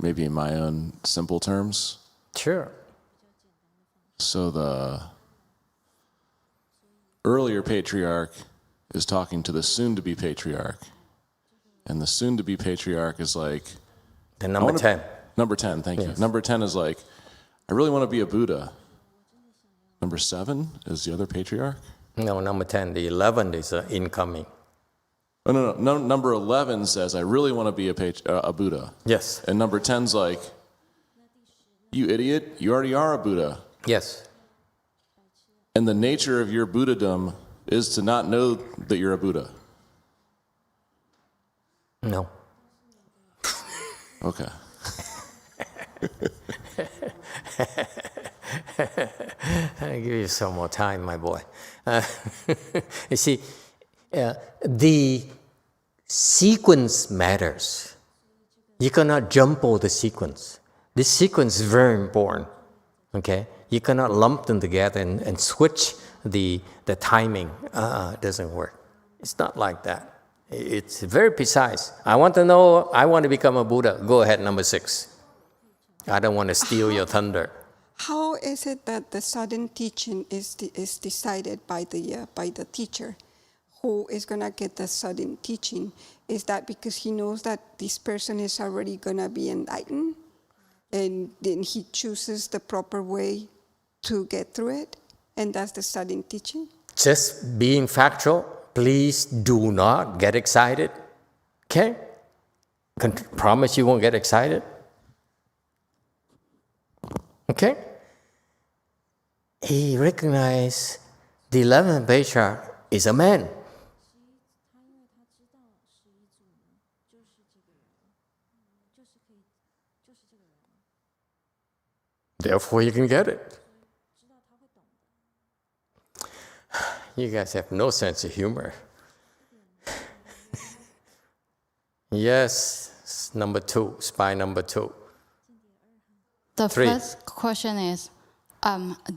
maybe in my own simple terms? Sure. So the earlier patriarch is talking to the soon-to-be patriarch, and the soon-to-be patriarch is like... The number 10. Number 10, thank you. Yes. Number 10 is like, I really want to be a Buddha. Number 7 is the other patriarch? No, number 10. The 11th is incoming. Oh, no. Number 11 says, I really want to be a Buddha. Yes. And number 10's like, you idiot, you already are a Buddha. Yes. And the nature of your Buddhadom is to not know that you're a Buddha. No. Okay. I'll give you some more time, my boy. You see, the sequence matters. You cannot jump over the sequence. This sequence is very important. Okay, you cannot lump them together and switch the timing. It doesn't work. It's not like that. It's very precise. I want to know, I want to become a Buddha. Go ahead, number 6. I don't want to steal your thunder. How is it that the sudden teaching is decided by the teacher? Who is going to get the sudden teaching? Is that because he knows that this person is already going to be enlightened? And then he chooses the proper way to get through it? And that's the sudden teaching? Just being factual, please do not get excited. Okay? Promise you won't get excited. Okay? He recognized the 11th patriarch is a man. Therefore, you can get it. You guys have no sense of humor. Yes, number 2, spy number 2. The 3. first question is,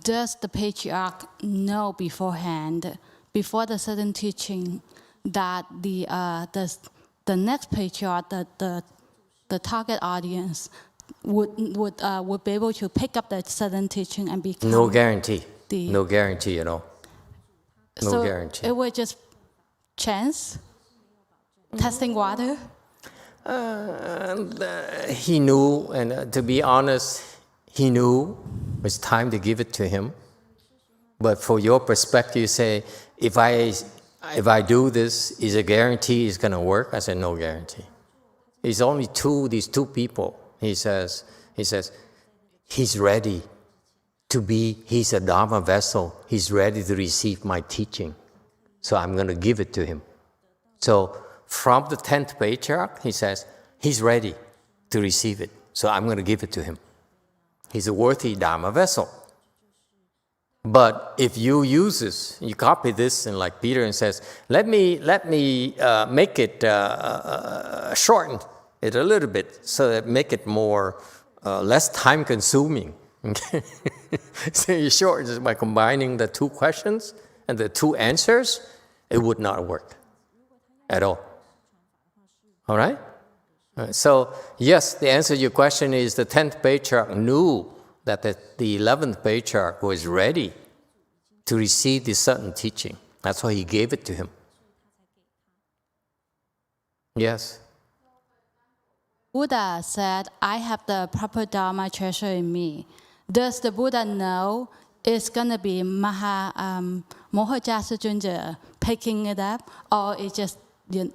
does the patriarch know beforehand, before the sudden teaching, that the next patriarch, the target audience, would be able to pick up that sudden teaching and become... No guarantee. No guarantee at all. No guarantee. It was just chance? Testing water? He knew, and to be honest, he knew it was time to give it to him. But for your perspective, you say, if I do this, is a guarantee it's going to work? I said, no guarantee. It's only these two people. He says, he's ready to be, he's a Dharma vessel. He's ready to receive my teaching. So I'm going to give it to him. So from the 10th patriarch, he says, he's ready to receive it. So I'm going to give it to him. He's a worthy Dharma vessel. But if you use this, you copy this, and like Peter and says, let me make it shorten it a little bit so that make it more less time consuming. Okay? So you shorten it by combining the 2 questions and the 2 answers, it would not work at all. All right? So yes, the answer to your question is the 10th patriarch knew that the 11th patriarch was ready to receive this certain teaching. That's why he gave it to him. Yes? Buddha said, I have the proper Dharma treasure in me. Does the Buddha know it's going to be Mahakashyapa picking it up, or it's just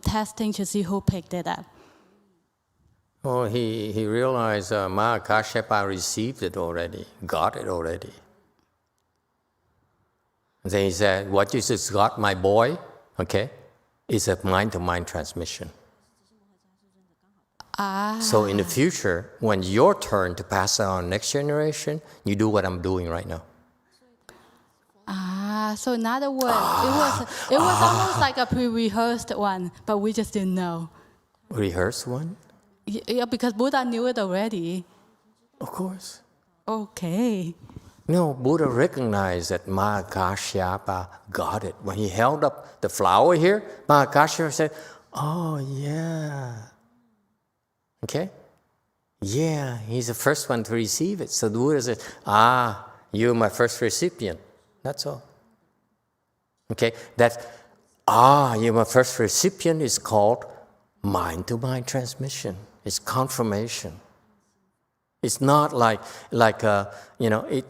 testing to see who picked it up? Oh, he realized Mahakashyapa received it already, got it already. And then he said, what you just got, my boy, okay, is a mind-to-mind transmission. So in the future, when your turn to pass it on next generation, you do what I'm doing right now. So in other words, it was almost like a pre-rehearsed one, but we just didn't know. Rehearsed one? Yeah, because Buddha knew it already. Of course. Okay. No, Buddha recognized that Mahakashyapa got it. When he held up the flower here, Mahakashyapa said, oh, yeah. Okay? Yeah, he's the first one to receive it. So the Buddha said, you're my first recipient. That's all. Okay? That, you're my first recipient is called mind-to-mind transmission. It's confirmation. It's not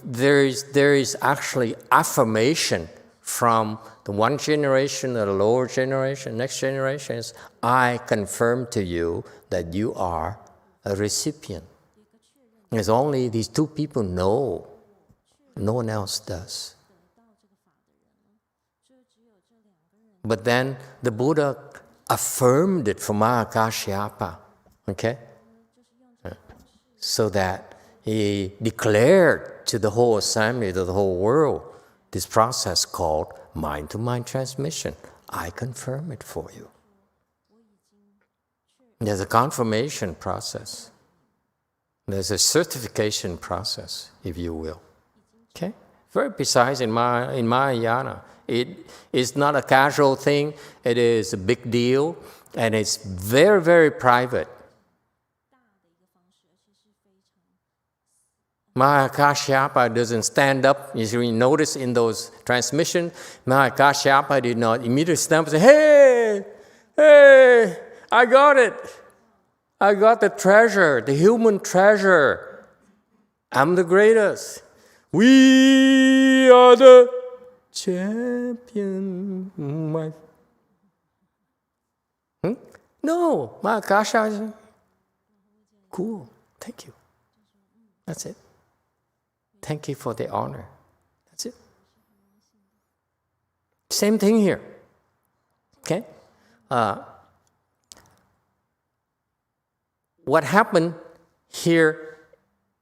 there is actually affirmation from the one generation or the lower generation, next generation is, I confirm to you that you are a recipient. There's only these 2 people know. No one else does. But then the Buddha affirmed it for Mahakashyapa, okay? So that he declared to the whole assembly, to the whole world, this process called mind-to-mind transmission. I confirm it for you. There's a confirmation process. There's a certification process, if you will. Okay? Very precise in Mahayana. It is not a casual thing. It is a big deal. And it's very, very private. Mahakashyapa doesn't stand up. You notice in those transmissions, Mahakashyapa did not immediately stand up and say, hey, I got it. I got the treasure, the human treasure. I'm the greatest. We are the champion. No, Mahakashyapa, cool, thank you. That's it. Thank you for the honor. That's it. Same thing here. Okay? What happened here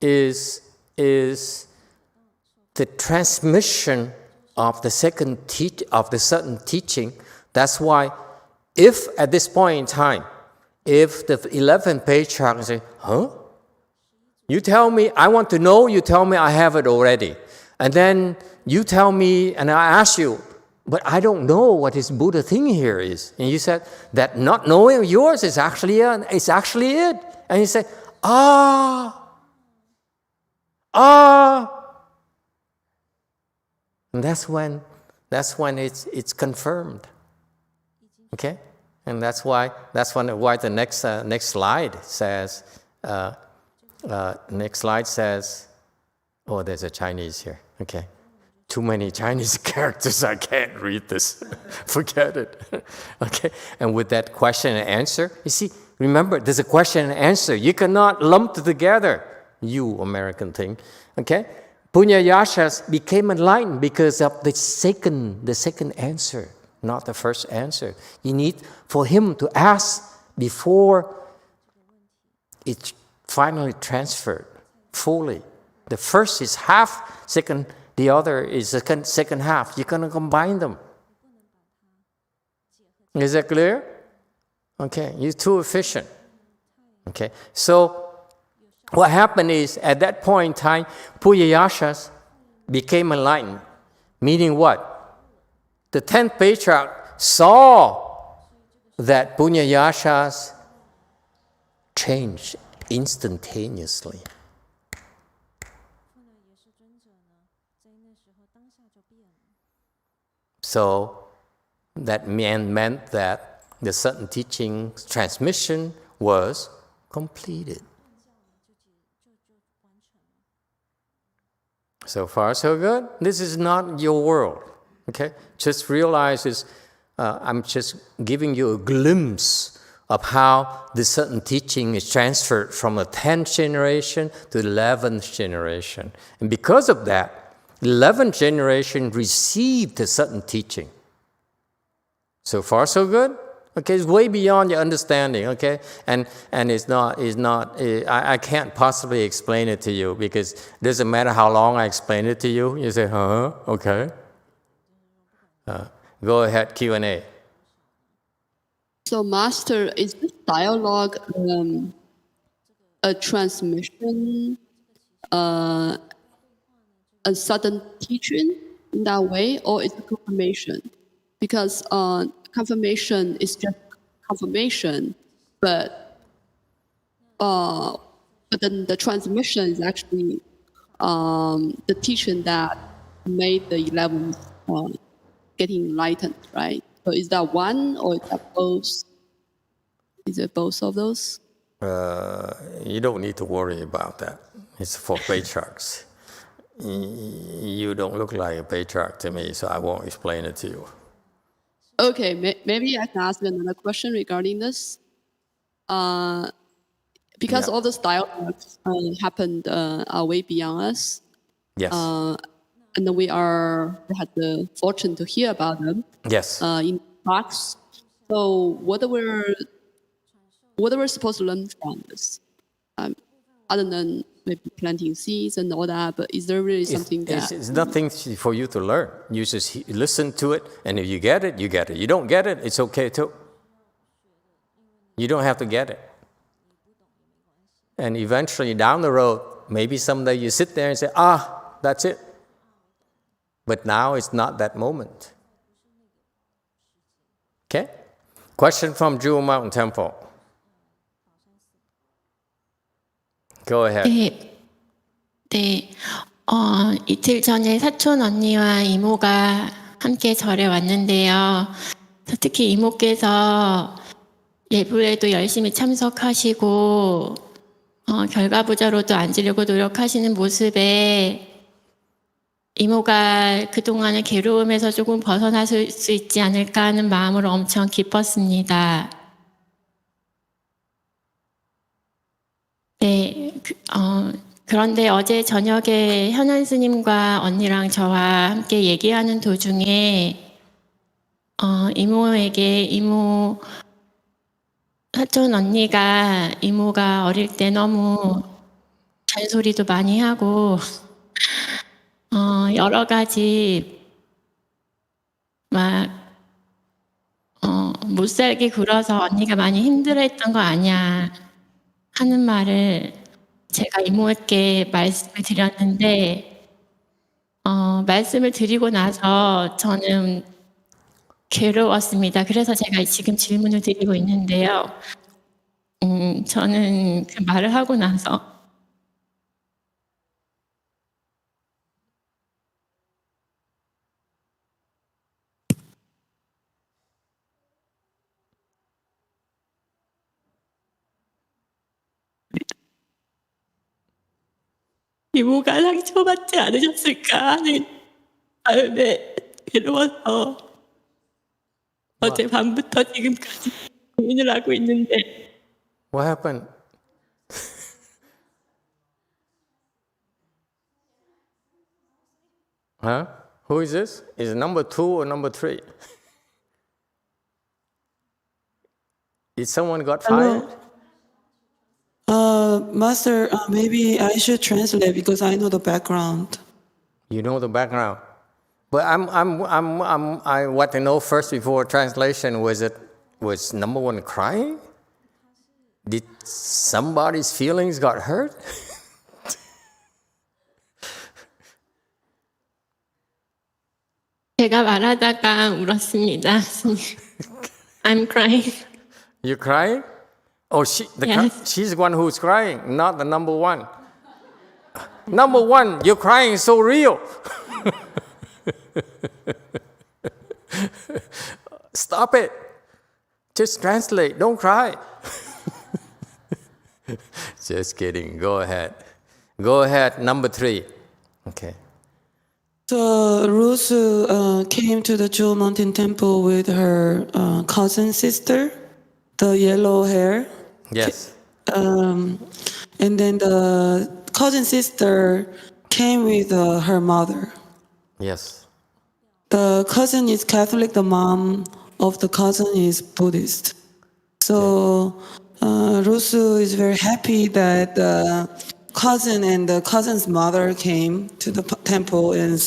is the transmission of the certain teaching. That's why, if at this point in time, if the 11 patriarchs say, you tell me, I want to know, you tell me I have it already. And then you tell me, and I ask you, but I don't know what this Buddha thing here is. And you said, that not knowing yours is actually it. And you say, And that's when it's confirmed. Okay? And that's why the next slide says, oh, there's a Chinese here. Okay. Too many Chinese characters, I can't read this. Forget it. Okay. And with that question and answer, you see, remember, there's a question and answer. You cannot lump together, you American thing. Okay? Punyayashas became enlightened because of the second answer, not the first answer. You need for him to ask before it finally transferred fully. The first is half, second, the other is the second half. You cannot combine them. Is that clear? Okay, you're too efficient. Okay, so what happened is, at that point in time, Punyayashas became enlightened. Meaning what? The 10th patriarch saw that Punyayashas changed instantaneously. So that meant that the certain teaching transmission was completed. So far, so good. This is not your world. Okay? Just realize I'm just giving you a glimpse of how the certain teaching is transferred from the 10th generation to the 11th generation. And because of that, 11th generation received a certain teaching. So far, so good? Okay, it's way beyond your understanding, okay? And it's not I can't possibly explain it to you because it doesn't matter how long I explain it to you. You say, okay. Go ahead, Q&A. So, Master, is this dialogue a transmission, a sudden teaching in that way, or is it confirmation? Because confirmation is just confirmation, but then the transmission is actually the teaching that made the 11th getting enlightened, right? So is that one, or is that both? Is it both of those? You don't need to worry about that. It's for patriarchs. You don't look like a patriarch to me, so I won't explain it to you. Okay, maybe I can ask another question regarding this. Because all those dialogues happened are way beyond us. Yes. And we had the fortune to hear about them. Yes. In talks. So what we're supposed to learn from this, other than maybe planting seeds and all that, but is there really something it's nothing for you to learn. You just listen to it, and if you get it, you get it. You don't get it, it's okay too. You don't have to get it. And eventually down the road, maybe someday you sit there and say, that's it. But now it's not that moment. Okay? Question from Jewel Mountain Temple. Go ahead. 네. 이틀 전에 사촌 언니와 이모가 함께 절에 왔는데요. 특히 이모께서 예불에도 열심히 참석하시고 결과부자로도 앉으려고 노력하시는 모습에 이모가 그동안의 괴로움에서 조금 벗어날 수 있지 않을까 하는 마음으로 엄청 기뻤습니다. 네, 그런데 어제 저녁에 현안 스님과 언니랑 저와 함께 얘기하는 도중에 이모에게 이모 사촌 언니가 이모가 어릴 때 너무 잔소리도 많이 하고 여러 가지 막 못 살게 굴어서 언니가 많이 힘들어했던 거 아니야 하는 말을 제가 이모에게 말씀을 드렸는데 말씀을 드리고 나서 저는 괴로웠습니다. 그래서 제가 지금 질문을 드리고 있는데요. 저는 그 말을 하고 나서 이모가 상처받지 않으셨을까 하는 마음에 괴로워서 어제 밤부터 지금까지 고민을 하고 있는데 What happened? Huh? Who is this? Is it number 2 or number 3? Did someone got fired? Master, maybe I should translate because I know the background. You know the background. But I want to know first before translation, was number 1 crying? Did somebody's feelings got hurt? 제가 말하다가 울었습니다. I'm crying. You crying? Oh, Yes. she's the one who's crying, not the number 1. Number 1, you're crying so real. Stop it. Just translate. Don't cry. Just kidding. Go ahead. Go ahead. Number 3. Okay. So Rose came to the Jewel Mountain Temple with her cousin sister, the yellow hair. Yes. And then the cousin sister came with her mother. Yes. The cousin is Catholic, the mom of the cousin is Buddhist. So Rusu is very happy that the cousin and the cousin's mother came to the temple and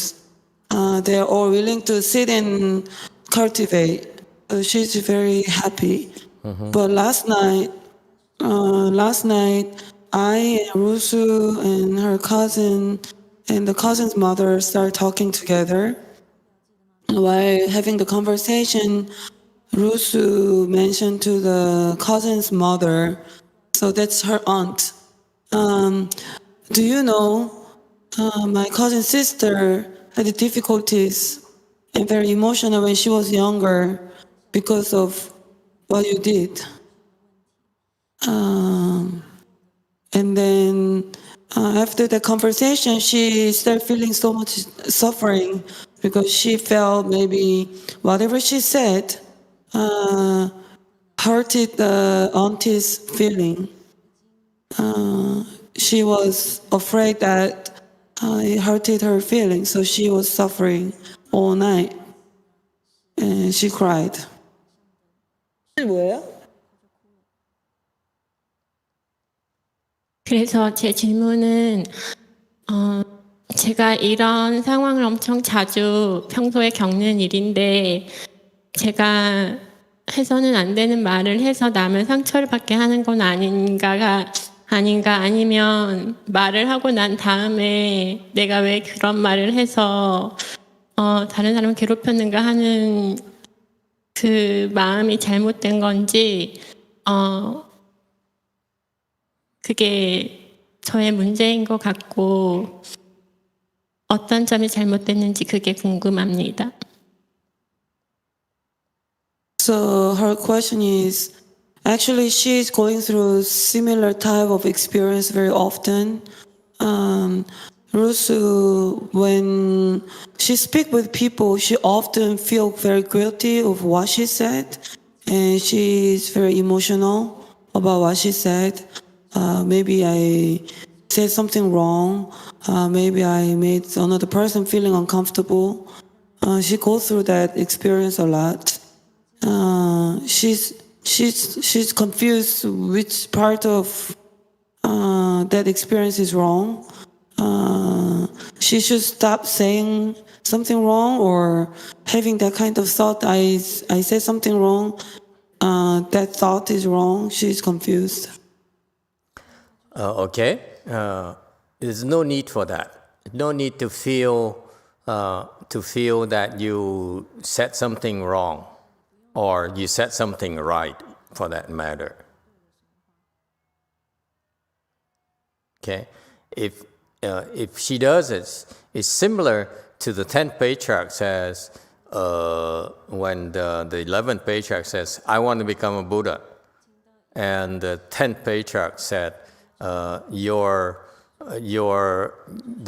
they're all willing to sit and cultivate. She's very happy. But last night, I, Rusu, and her cousin and the cousin's mother started talking together. While having the conversation, Rusu mentioned to the cousin's mother, so that's her aunt. Do you know, my cousin's sister had difficulties and very emotional when she was younger because of what you did. And then after the conversation, she started feeling so much suffering because she felt maybe whatever she said hurted the auntie's feeling. She was afraid that it hurted her feelings, so she was suffering all night. And she cried. 뭐예요? 그래서 제 질문은 제가 이런 상황을 엄청 자주 평소에 겪는 일인데 제가 해서는 안 되는 말을 해서 남을 상처를 받게 하는 건 아닌가 아니면 말을 하고 난 다음에 내가 왜 그런 말을 해서 다른 사람을 괴롭혔는가 하는 그 마음이 잘못된 건지, 그게 저의 문제인 것 같고, 어떤 점이 잘못됐는지 그게 궁금합니다. So her question is, actually she's going through similar type of experience very often. Rusu, when she speaks with people, she often feels very guilty of what she said, and she's very emotional about what she said. Maybe I said something wrong. Maybe I made another person feeling uncomfortable. She goes through that experience a lot. She's confused which part of that experience is wrong. She should stop saying something wrong or having that kind of thought. I said something wrong. That thought is wrong. She's confused. Okay. There's no need for that. No need to feel that you said something wrong or you said something right, for that matter. Okay. If she does it, it's similar to the 10th patriarch says, when the 11th patriarch says, I want to become a Buddha. And the 10th patriarch said, the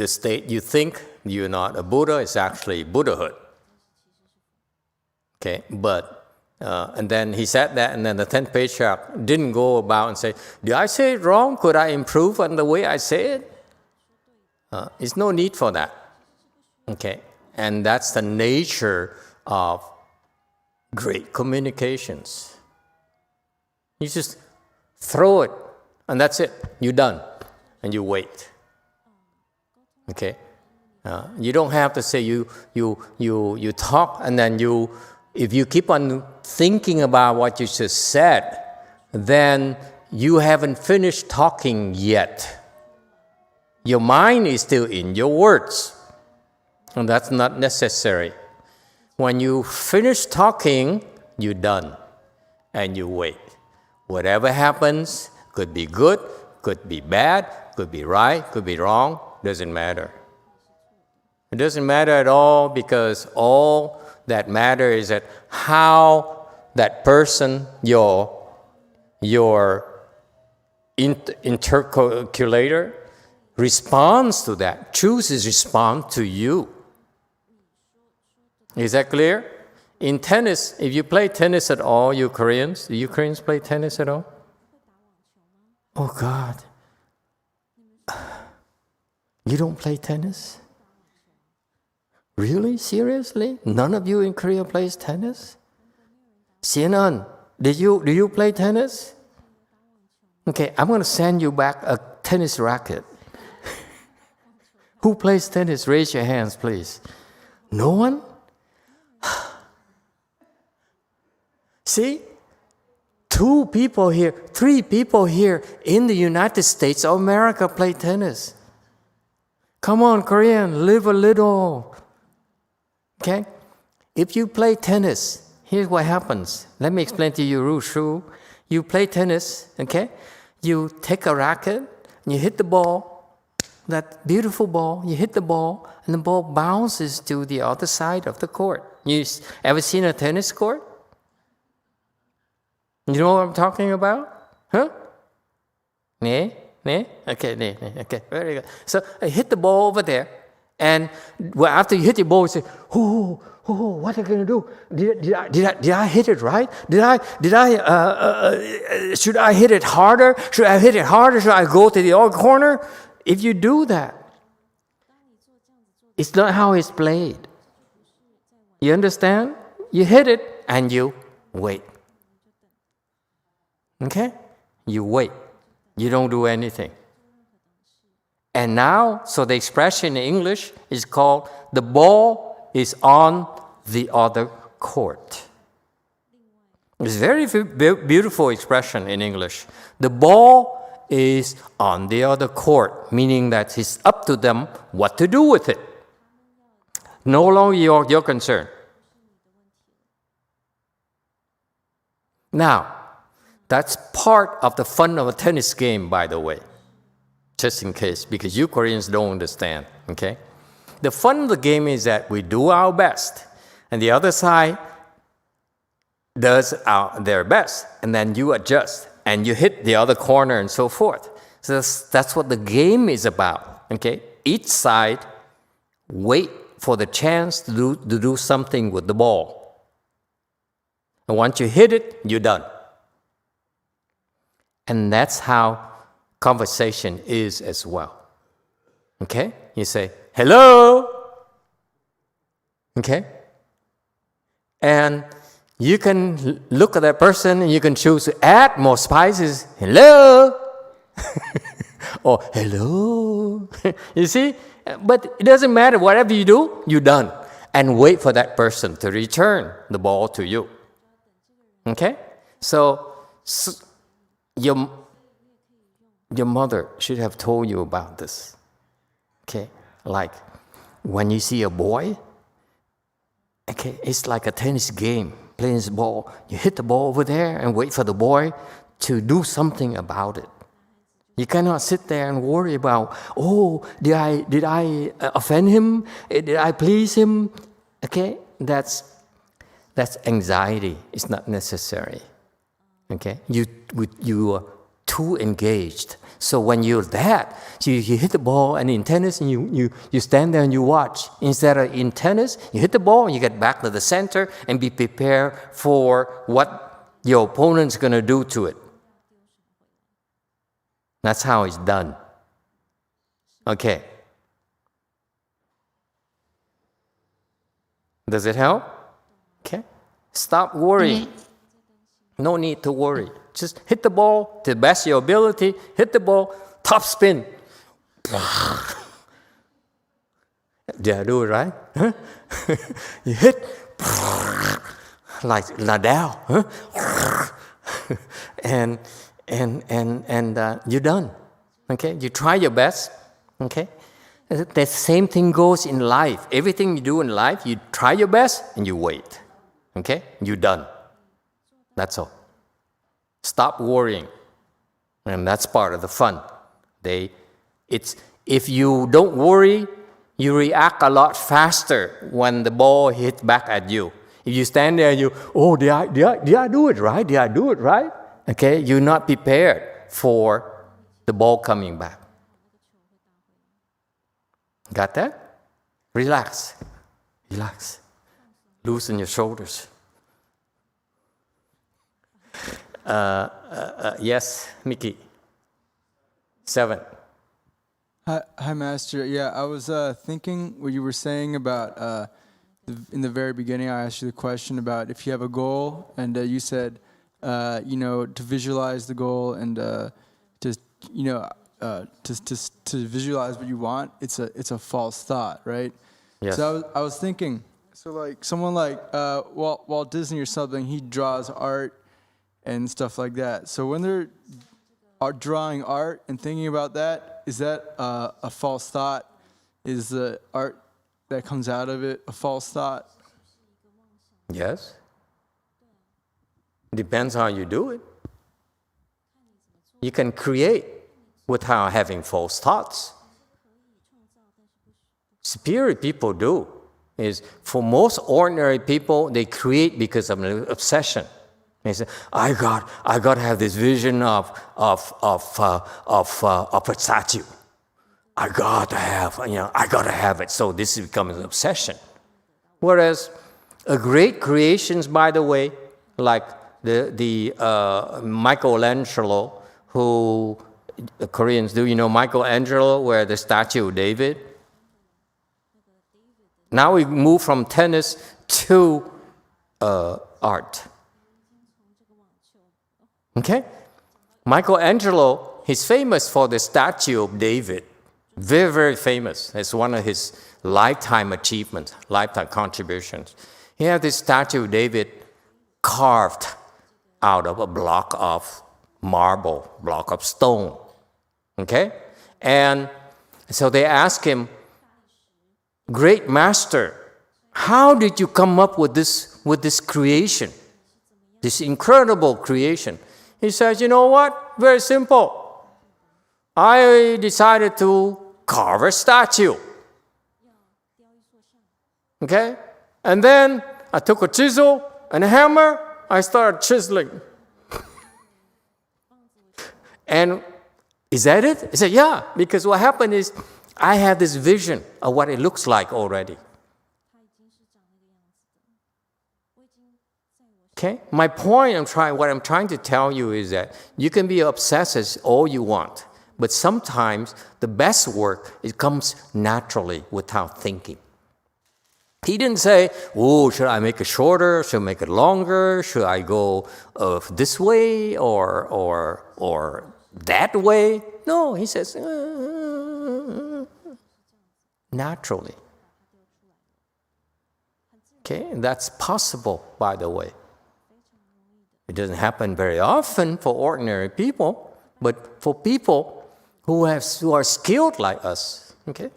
state you think you're not a Buddha is actually Buddhahood. Okay, but, and then he said that, and then the 10th patriarch didn't go about and say, did I say it wrong? Could I improve on the way I say it? There's no need for that. Okay, and that's the nature of great communications. You just throw it, and that's it. You're done, and you wait. Okay, you don't have to say you talk, and then if you keep on thinking about what you just said, then you haven't finished talking yet. Your mind is still in your words, and that's not necessary. When you finish talking, you're done, and you wait. Whatever happens, could be good, could be bad, could be right, could be wrong, doesn't matter. It doesn't matter at all, because all that matters is that how that person, your interculator, responds to that, chooses to respond to you. Is that clear? In tennis, if you play tennis at all, you Koreans, do you Koreans play tennis at all? Oh God. You don't play tennis? Really? Seriously? None of you in Korea plays tennis? CNN, do you play tennis? Okay, I'm going to send you back a tennis racket. Who plays tennis? Raise your hands, please. No one? See? 2 people here, 3 people here in the United States of America play tennis. Come on, Korean, live a little. Okay? If you play tennis, here's what happens. Let me explain to you, Rushu. You play tennis, okay? You take a racket, and you hit the ball, that beautiful ball, you hit the ball, and the ball bounces to the other side of the court. You ever seen a tennis court? You know what I'm talking about? Huh? Nee? Okay, okay, very good. So I hit the ball over there, and after you hit the ball, you say, what am I going to do? Did I hit it right? Should I hit it harder? Should I hit it harder? Should I go to the other corner? If you do that, it's not how it's played. You understand? You hit it and you wait. Okay? You wait. You don't do anything. And now, so the expression in English is called, the ball is on the other court. It's a very beautiful expression in English. The ball is on the other court, meaning that it's up to them what to do with it. No longer your concern. Now, that's part of the fun of a tennis game, by the way, just in case, because you Koreans don't understand, okay? The fun of the game is that we do our best, and the other side does their best, and then you adjust, and you hit the other corner and so forth. So that's what the game is about, okay? Each side wait for the chance to do something with the ball. And once you hit it, you're done. And that's how conversation is as well. Okay? You say, hello. Okay? And you can look at that person and you can choose to add more spices. Hello. Or hello. You see? But it doesn't matter. Whatever you do, you're done. And wait for that person to return the ball to you. Okay? So your mother should have told you about this. Okay? Like when you see a boy, okay, it's like a tennis game, playing this ball. You hit the ball over there and wait for the boy to do something about it. You cannot sit there and worry about, oh, did I offend him? Did I please him? Okay? That's anxiety. It's not necessary. Okay? You are too engaged. So when you're that, you hit the ball, and in tennis, and you stand there and you watch. Instead of in tennis, you hit the ball and you get back to the center and be prepared for what your opponent's going to do to it. That's how it's done. Okay. Does it help? Okay. Stop worrying. No need to worry. Just hit the ball to the best of your ability. Hit the ball, top spin. Did I do it right? Huh? You hit like Nadal. Huh? and you're done. Okay? You try your best. Okay? The same thing goes in life. Everything you do in life, you try your best and you wait. Okay? You're done. That's all. Stop worrying. And that's part of the fun. If you don't worry, you react a lot faster when the ball hits back at you. If you stand there and did I do it right? Did I do it right? Okay, you're not prepared for the ball coming back. Got that? Relax. Relax. Loosen your shoulders. Yes, Mickey. 7. Hi, Master. Yeah, I was thinking what you were saying about in the very beginning. I asked you the question about if you have a goal, and you said, to visualize the goal and to visualize what you want. It's a false thought, right? Yes. So I was thinking, so like someone like Walt Disney or something, he draws art and stuff like that. So when they're drawing art and thinking about that, is that a false thought? Is the art that comes out of it a false thought? Yes. Depends how you do it. You can create without having false thoughts. Superior people do. Is for most ordinary people, they create because of an obsession. They say, I got to have this vision of a statue. I got to have it. So this becomes an obsession. Whereas a great creations, by the way, like the Michelangelo, who the Koreans do, Michelangelo, where the statue of David. Now we move from tennis to art. Okay? Michelangelo, he's famous for the statue of David. Very, very famous. It's one of his lifetime achievements, lifetime contributions. He had this statue of David carved out of a block of marble, block of stone. Okay? And so they asked him, Great Master, how did you come up with this creation? this incredible creation. He says, you know what? Very simple. I decided to carve a statue. Okay? And then I took a chisel and a hammer. I started chiseling. And is that it? He said, yeah, because what happened is I had this vision of what it looks like already. Okay? My point, what I'm trying to tell you is that you can be obsessed as all you want, but sometimes the best work, it comes naturally without thinking. He didn't say, oh, should I make it shorter? Should I make it longer? Should I go this way or that way? No, he says, naturally. Okay, and that's possible, by the way. It doesn't happen very often for ordinary people, but for people who are skilled like us, okay?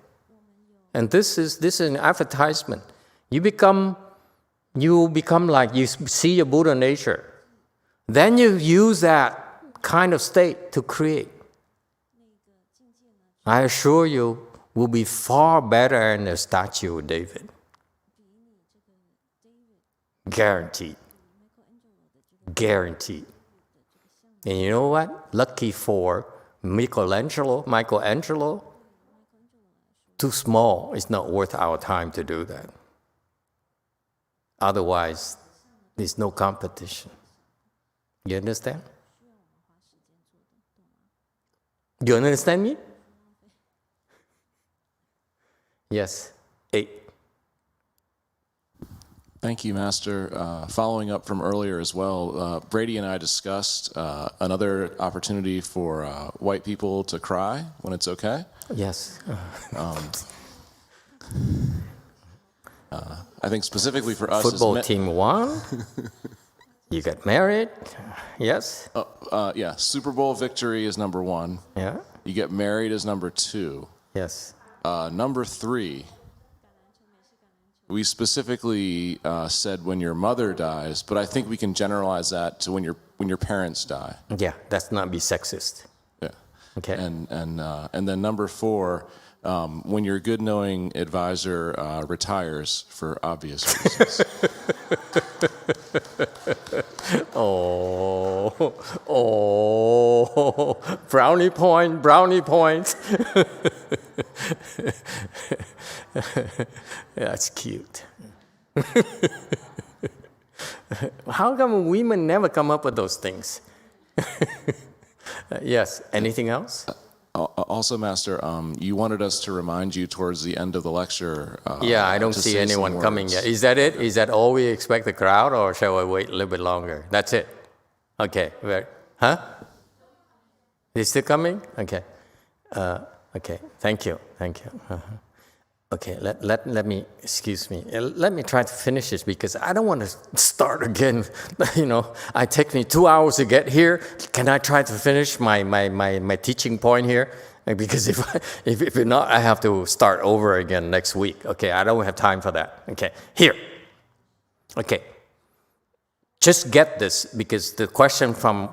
And this is an advertisement. You become like you see your Buddha nature. Then you use that kind of state to create. I assure you, will be far better than the statue of David. Guaranteed. Guaranteed. And you know what? Lucky for Michelangelo, too small. It's not worth our time to do that. Otherwise, there's no competition. You understand? You understand me? Yes. 8. Thank you, Master. Following up from earlier as well, Brady and I discussed another opportunity for white people to cry when it's okay. Yes. I think specifically for us, football team won. You got married. Yes. Yeah. Super Bowl victory is number 1. Yeah. You get married is number 2. Yes. Number 3. We specifically said when your mother dies, but I think we can generalize that to when your parents die. Yeah, let's not be sexist. Yeah. Okay. And then number 4, when your good knowing advisor retires for obvious reasons. Oh, brownie point. That's cute. How come women never come up with those things? Yes, anything else? Also, Master, you wanted us to remind you towards the end of the lecture. Yeah, I don't see anyone coming yet. Is that it? Is that all we expect the crowd, or shall I wait a little bit longer? That's it. Okay. Huh? Is still coming? Okay. Okay. Thank you. Uh-huh. Okay. Let me. Excuse me. Let me try to finish this because I don't want to start again. You know, it takes me 2 hours to get here. Can I try to finish my teaching point here? Because if not, I have to start over again next week. Okay. I don't have time for that. Okay. Here. Okay. Just get this because the question from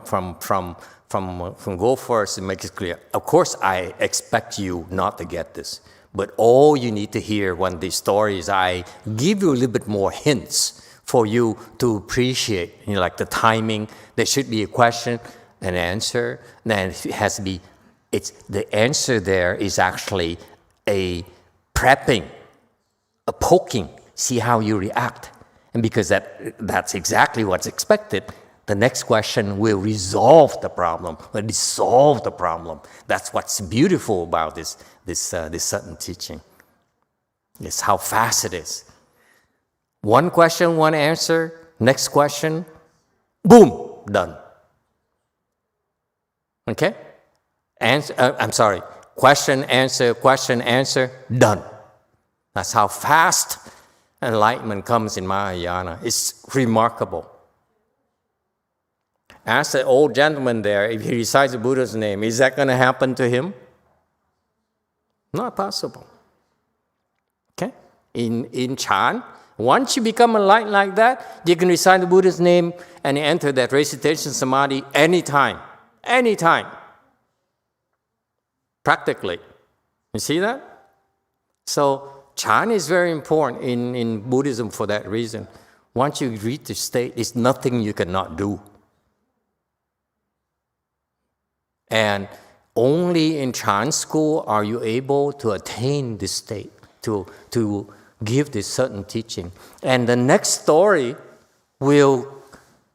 Go First makes it clear. Of course, I expect you not to get this. But all you need to hear when these stories, I give you a little bit more hints for you to appreciate, you know, like the timing. There should be a question and answer. Then it has to be, the answer there is actually a prepping, a poking, see how you react. And because that's exactly what's expected, the next question will resolve the problem, will dissolve the problem. That's what's beautiful about this sudden teaching. It's how fast it is. One question, one answer. Next question, boom, done. Okay? Question, answer, done. That's how fast enlightenment comes in Mahayana. It's remarkable. Ask the old gentleman there, if he recites the Buddha's name, is that going to happen to him? Not possible. Okay? In Chan, Once you become enlightened like that, you can recite the Buddha's name and enter that recitation samadhi anytime. Anytime. Practically. You see that? So Chan is very important in Buddhism for that reason. Once you reach the state, there's nothing you cannot do. And only in Chan school are you able to attain this state, to give this certain teaching. And the next story will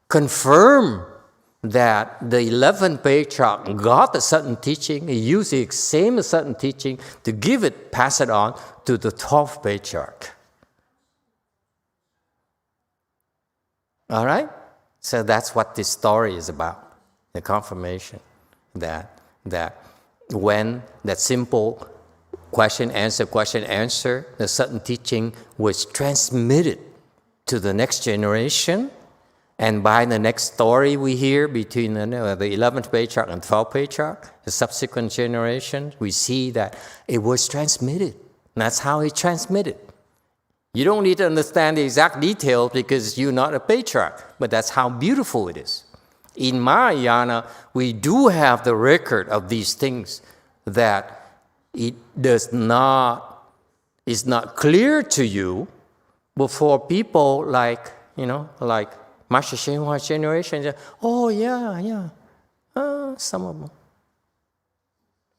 confirm that the 11th Patriarch got a certain teaching, he used the same certain teaching to give it, pass it on to the 12th Patriarch. All right? So that's what this story is about, the confirmation that when that simple question, answer, the certain teaching was transmitted to the next generation. And by the next story we hear between the 11th Patriarch and 12th Patriarch, the subsequent generations, we see that it was transmitted. And that's how it transmitted. You don't need to understand the exact details because you're not a patriarch, but that's how beautiful it is. In Mahayana, we do have the record of these things that it is not clear to you before people like Master Shenhua's generation. Oh, yeah. Some of them.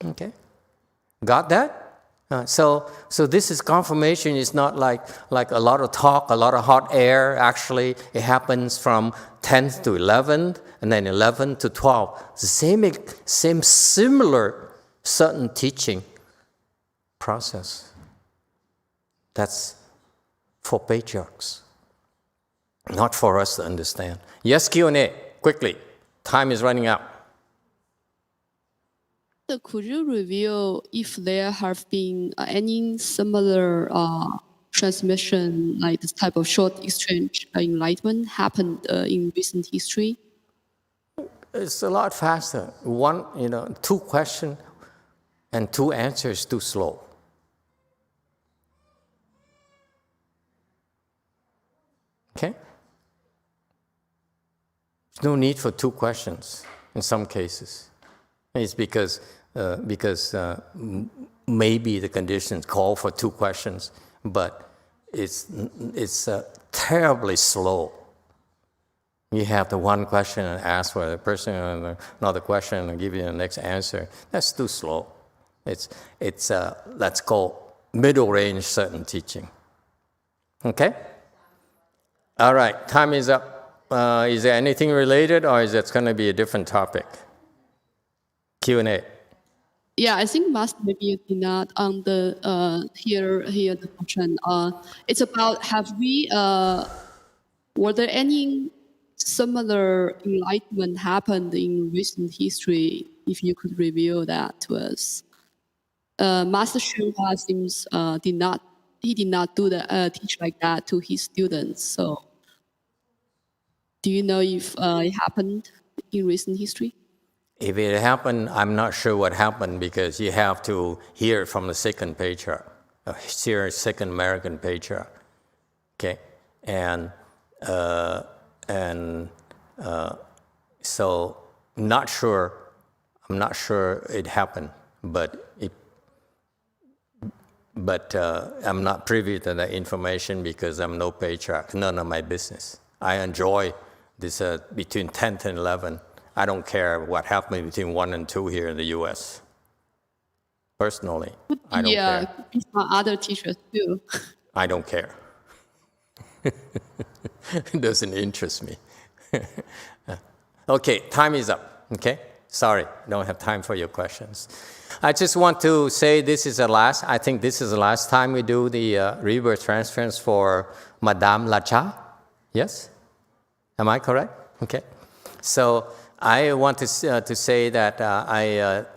Okay. Got that? So this is confirmation. It's not like a lot of talk, a lot of hot air. Actually, it happens from 10th to 11th, and then 11th to 12th. The same similar certain teaching process. That's for patriarchs, not for us to understand. Yes, Q&A, quickly. Time is running out. Could you reveal if there have been any similar transmission, like this type of short exchange enlightenment happened in recent history? It's a lot faster. 2 questions and 2 answers too slow. Okay? There's no need for 2 questions in some cases. It's because maybe the conditions call for 2 questions, but it's terribly slow. You have the 1 question and ask for the person, and another question and give you the next answer. That's too slow. It's let's call middle range certain teaching. Okay? All right, time is up. Is there anything related, or is it going to be a different topic? Q&A. Yeah, I think Master maybe you did not on the hear the question. It's about were there any similar enlightenment happened in recent history? If you could reveal that to us. Master Shenhua seems did not do teach like that to his students. So, do you know if it happened in recent history? If it happened, I'm not sure what happened because you have to hear it from the 2nd Patriarch, a serious 2nd American Patriarch. Okay, and so not sure. I'm not sure it happened, but I'm not privy to that information because I'm no patriarch. None of my business. I enjoy this between 10th and 11th. I don't care what happened between 1 and 2 here in the U.S. Personally, I don't care. Yeah, other teachers too. I don't care. It doesn't interest me. Okay, time is up. Okay, sorry, don't have time for your questions. I just want to say I think this is the last time we do the rebirth transference for Madame Lacha. Yes? Am I correct? Okay. So I want to say that I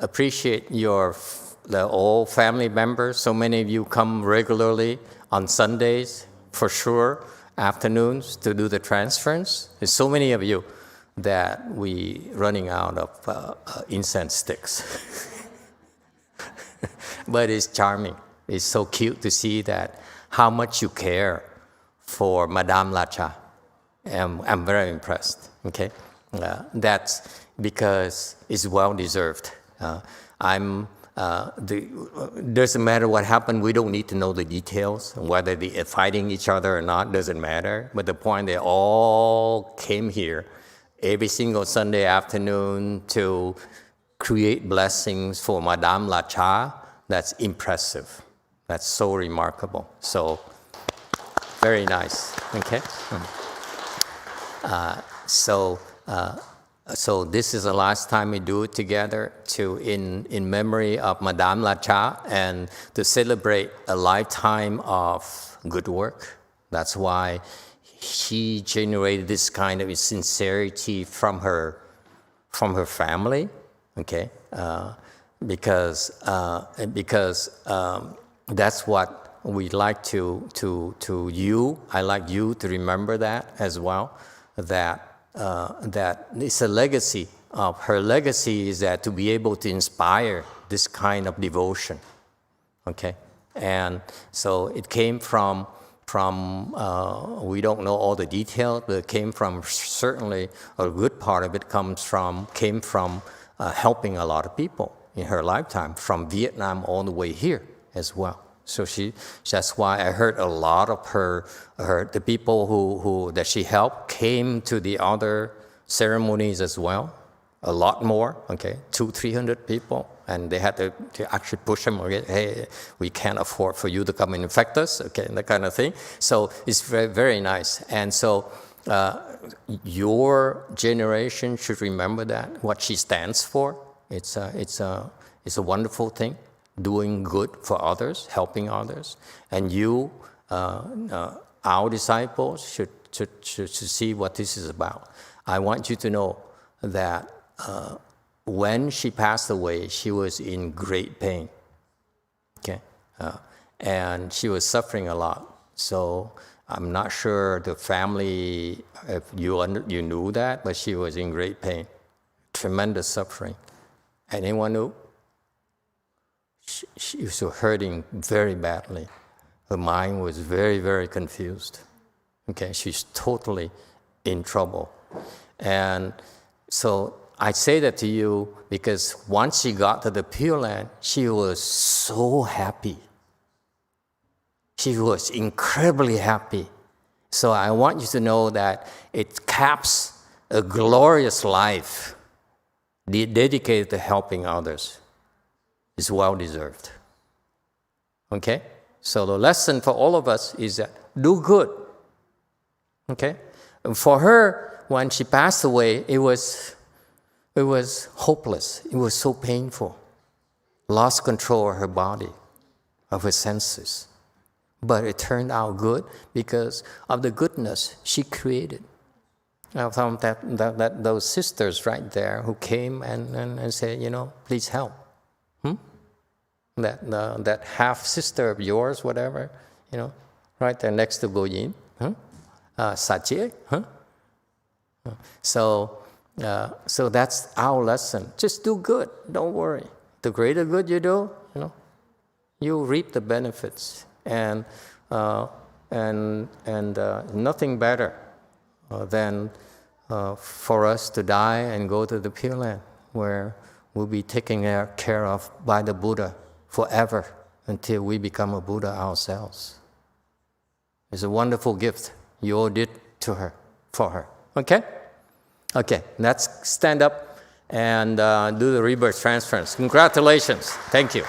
appreciate all family members. So many of you come regularly on Sundays, for sure, afternoons to do the transference. There's so many of you that we running out of incense sticks. But it's charming. It's so cute to see that how much you care for Madame Lacha. I'm very impressed. Okay, that's because it's well deserved. Doesn't matter what happened. We don't need to know the details. Whether they're fighting each other or not doesn't matter. But the point, they all came here every single Sunday afternoon to create blessings for Madame Lacha. That's impressive. That's so remarkable. So very nice. Okay. So this is the last time we do it together in memory of Madame Lacha and to celebrate a lifetime of good work. That's why she generated this kind of sincerity from her family. Okay, because that's what we like to you. I like you to remember that as well. That it's a legacy. Her legacy is that to be able to inspire this kind of devotion. Okay, and so it came from we don't know all the details, but it came from, certainly a good part of it came from helping a lot of people in her lifetime, from Vietnam all the way here as well. So that's why I heard a lot of the people who that she helped came to the other ceremonies as well. A lot more, okay, 200-300 people, and they had to actually push them. Okay, hey, we can't afford for you to come and infect us, okay, that kind of thing. So it's very, very nice. And so your generation should remember that, what she stands for. It's a wonderful thing. Doing good for others, helping others, and you, our disciples, should see what this is about. I want you to know that when she passed away, she was in great pain. Okay, and she was suffering a lot. So I'm not sure the family, if you knew that, but she was in great pain, tremendous suffering. Anyone knew? She was hurting very badly. Her mind was very, very confused. Okay, she's totally in trouble. And so I say that to you because once she got to the Pure Land, she was so happy. She was incredibly happy. So I want you to know that it caps a glorious life dedicated to helping others. Is well deserved. Okay? So the lesson for all of us is that do good. Okay? And for her, when she passed away, it was hopeless. It was so painful. Lost control of her body, of her senses. But it turned out good because of the goodness she created. I found that those sisters right there who came and said, please help. That half sister of yours, whatever, right there next to Goyin, Sache, So that's our lesson. Just do good. Don't worry. The greater good you do, you reap the benefits, and nothing better than for us to die and go to the Pure Land, where we'll be taken care of by the Buddha forever until we become a Buddha ourselves. It's a wonderful gift you all did to her, for her. Okay? Okay, let's stand up and do the rebirth transference. Congratulations. Thank you.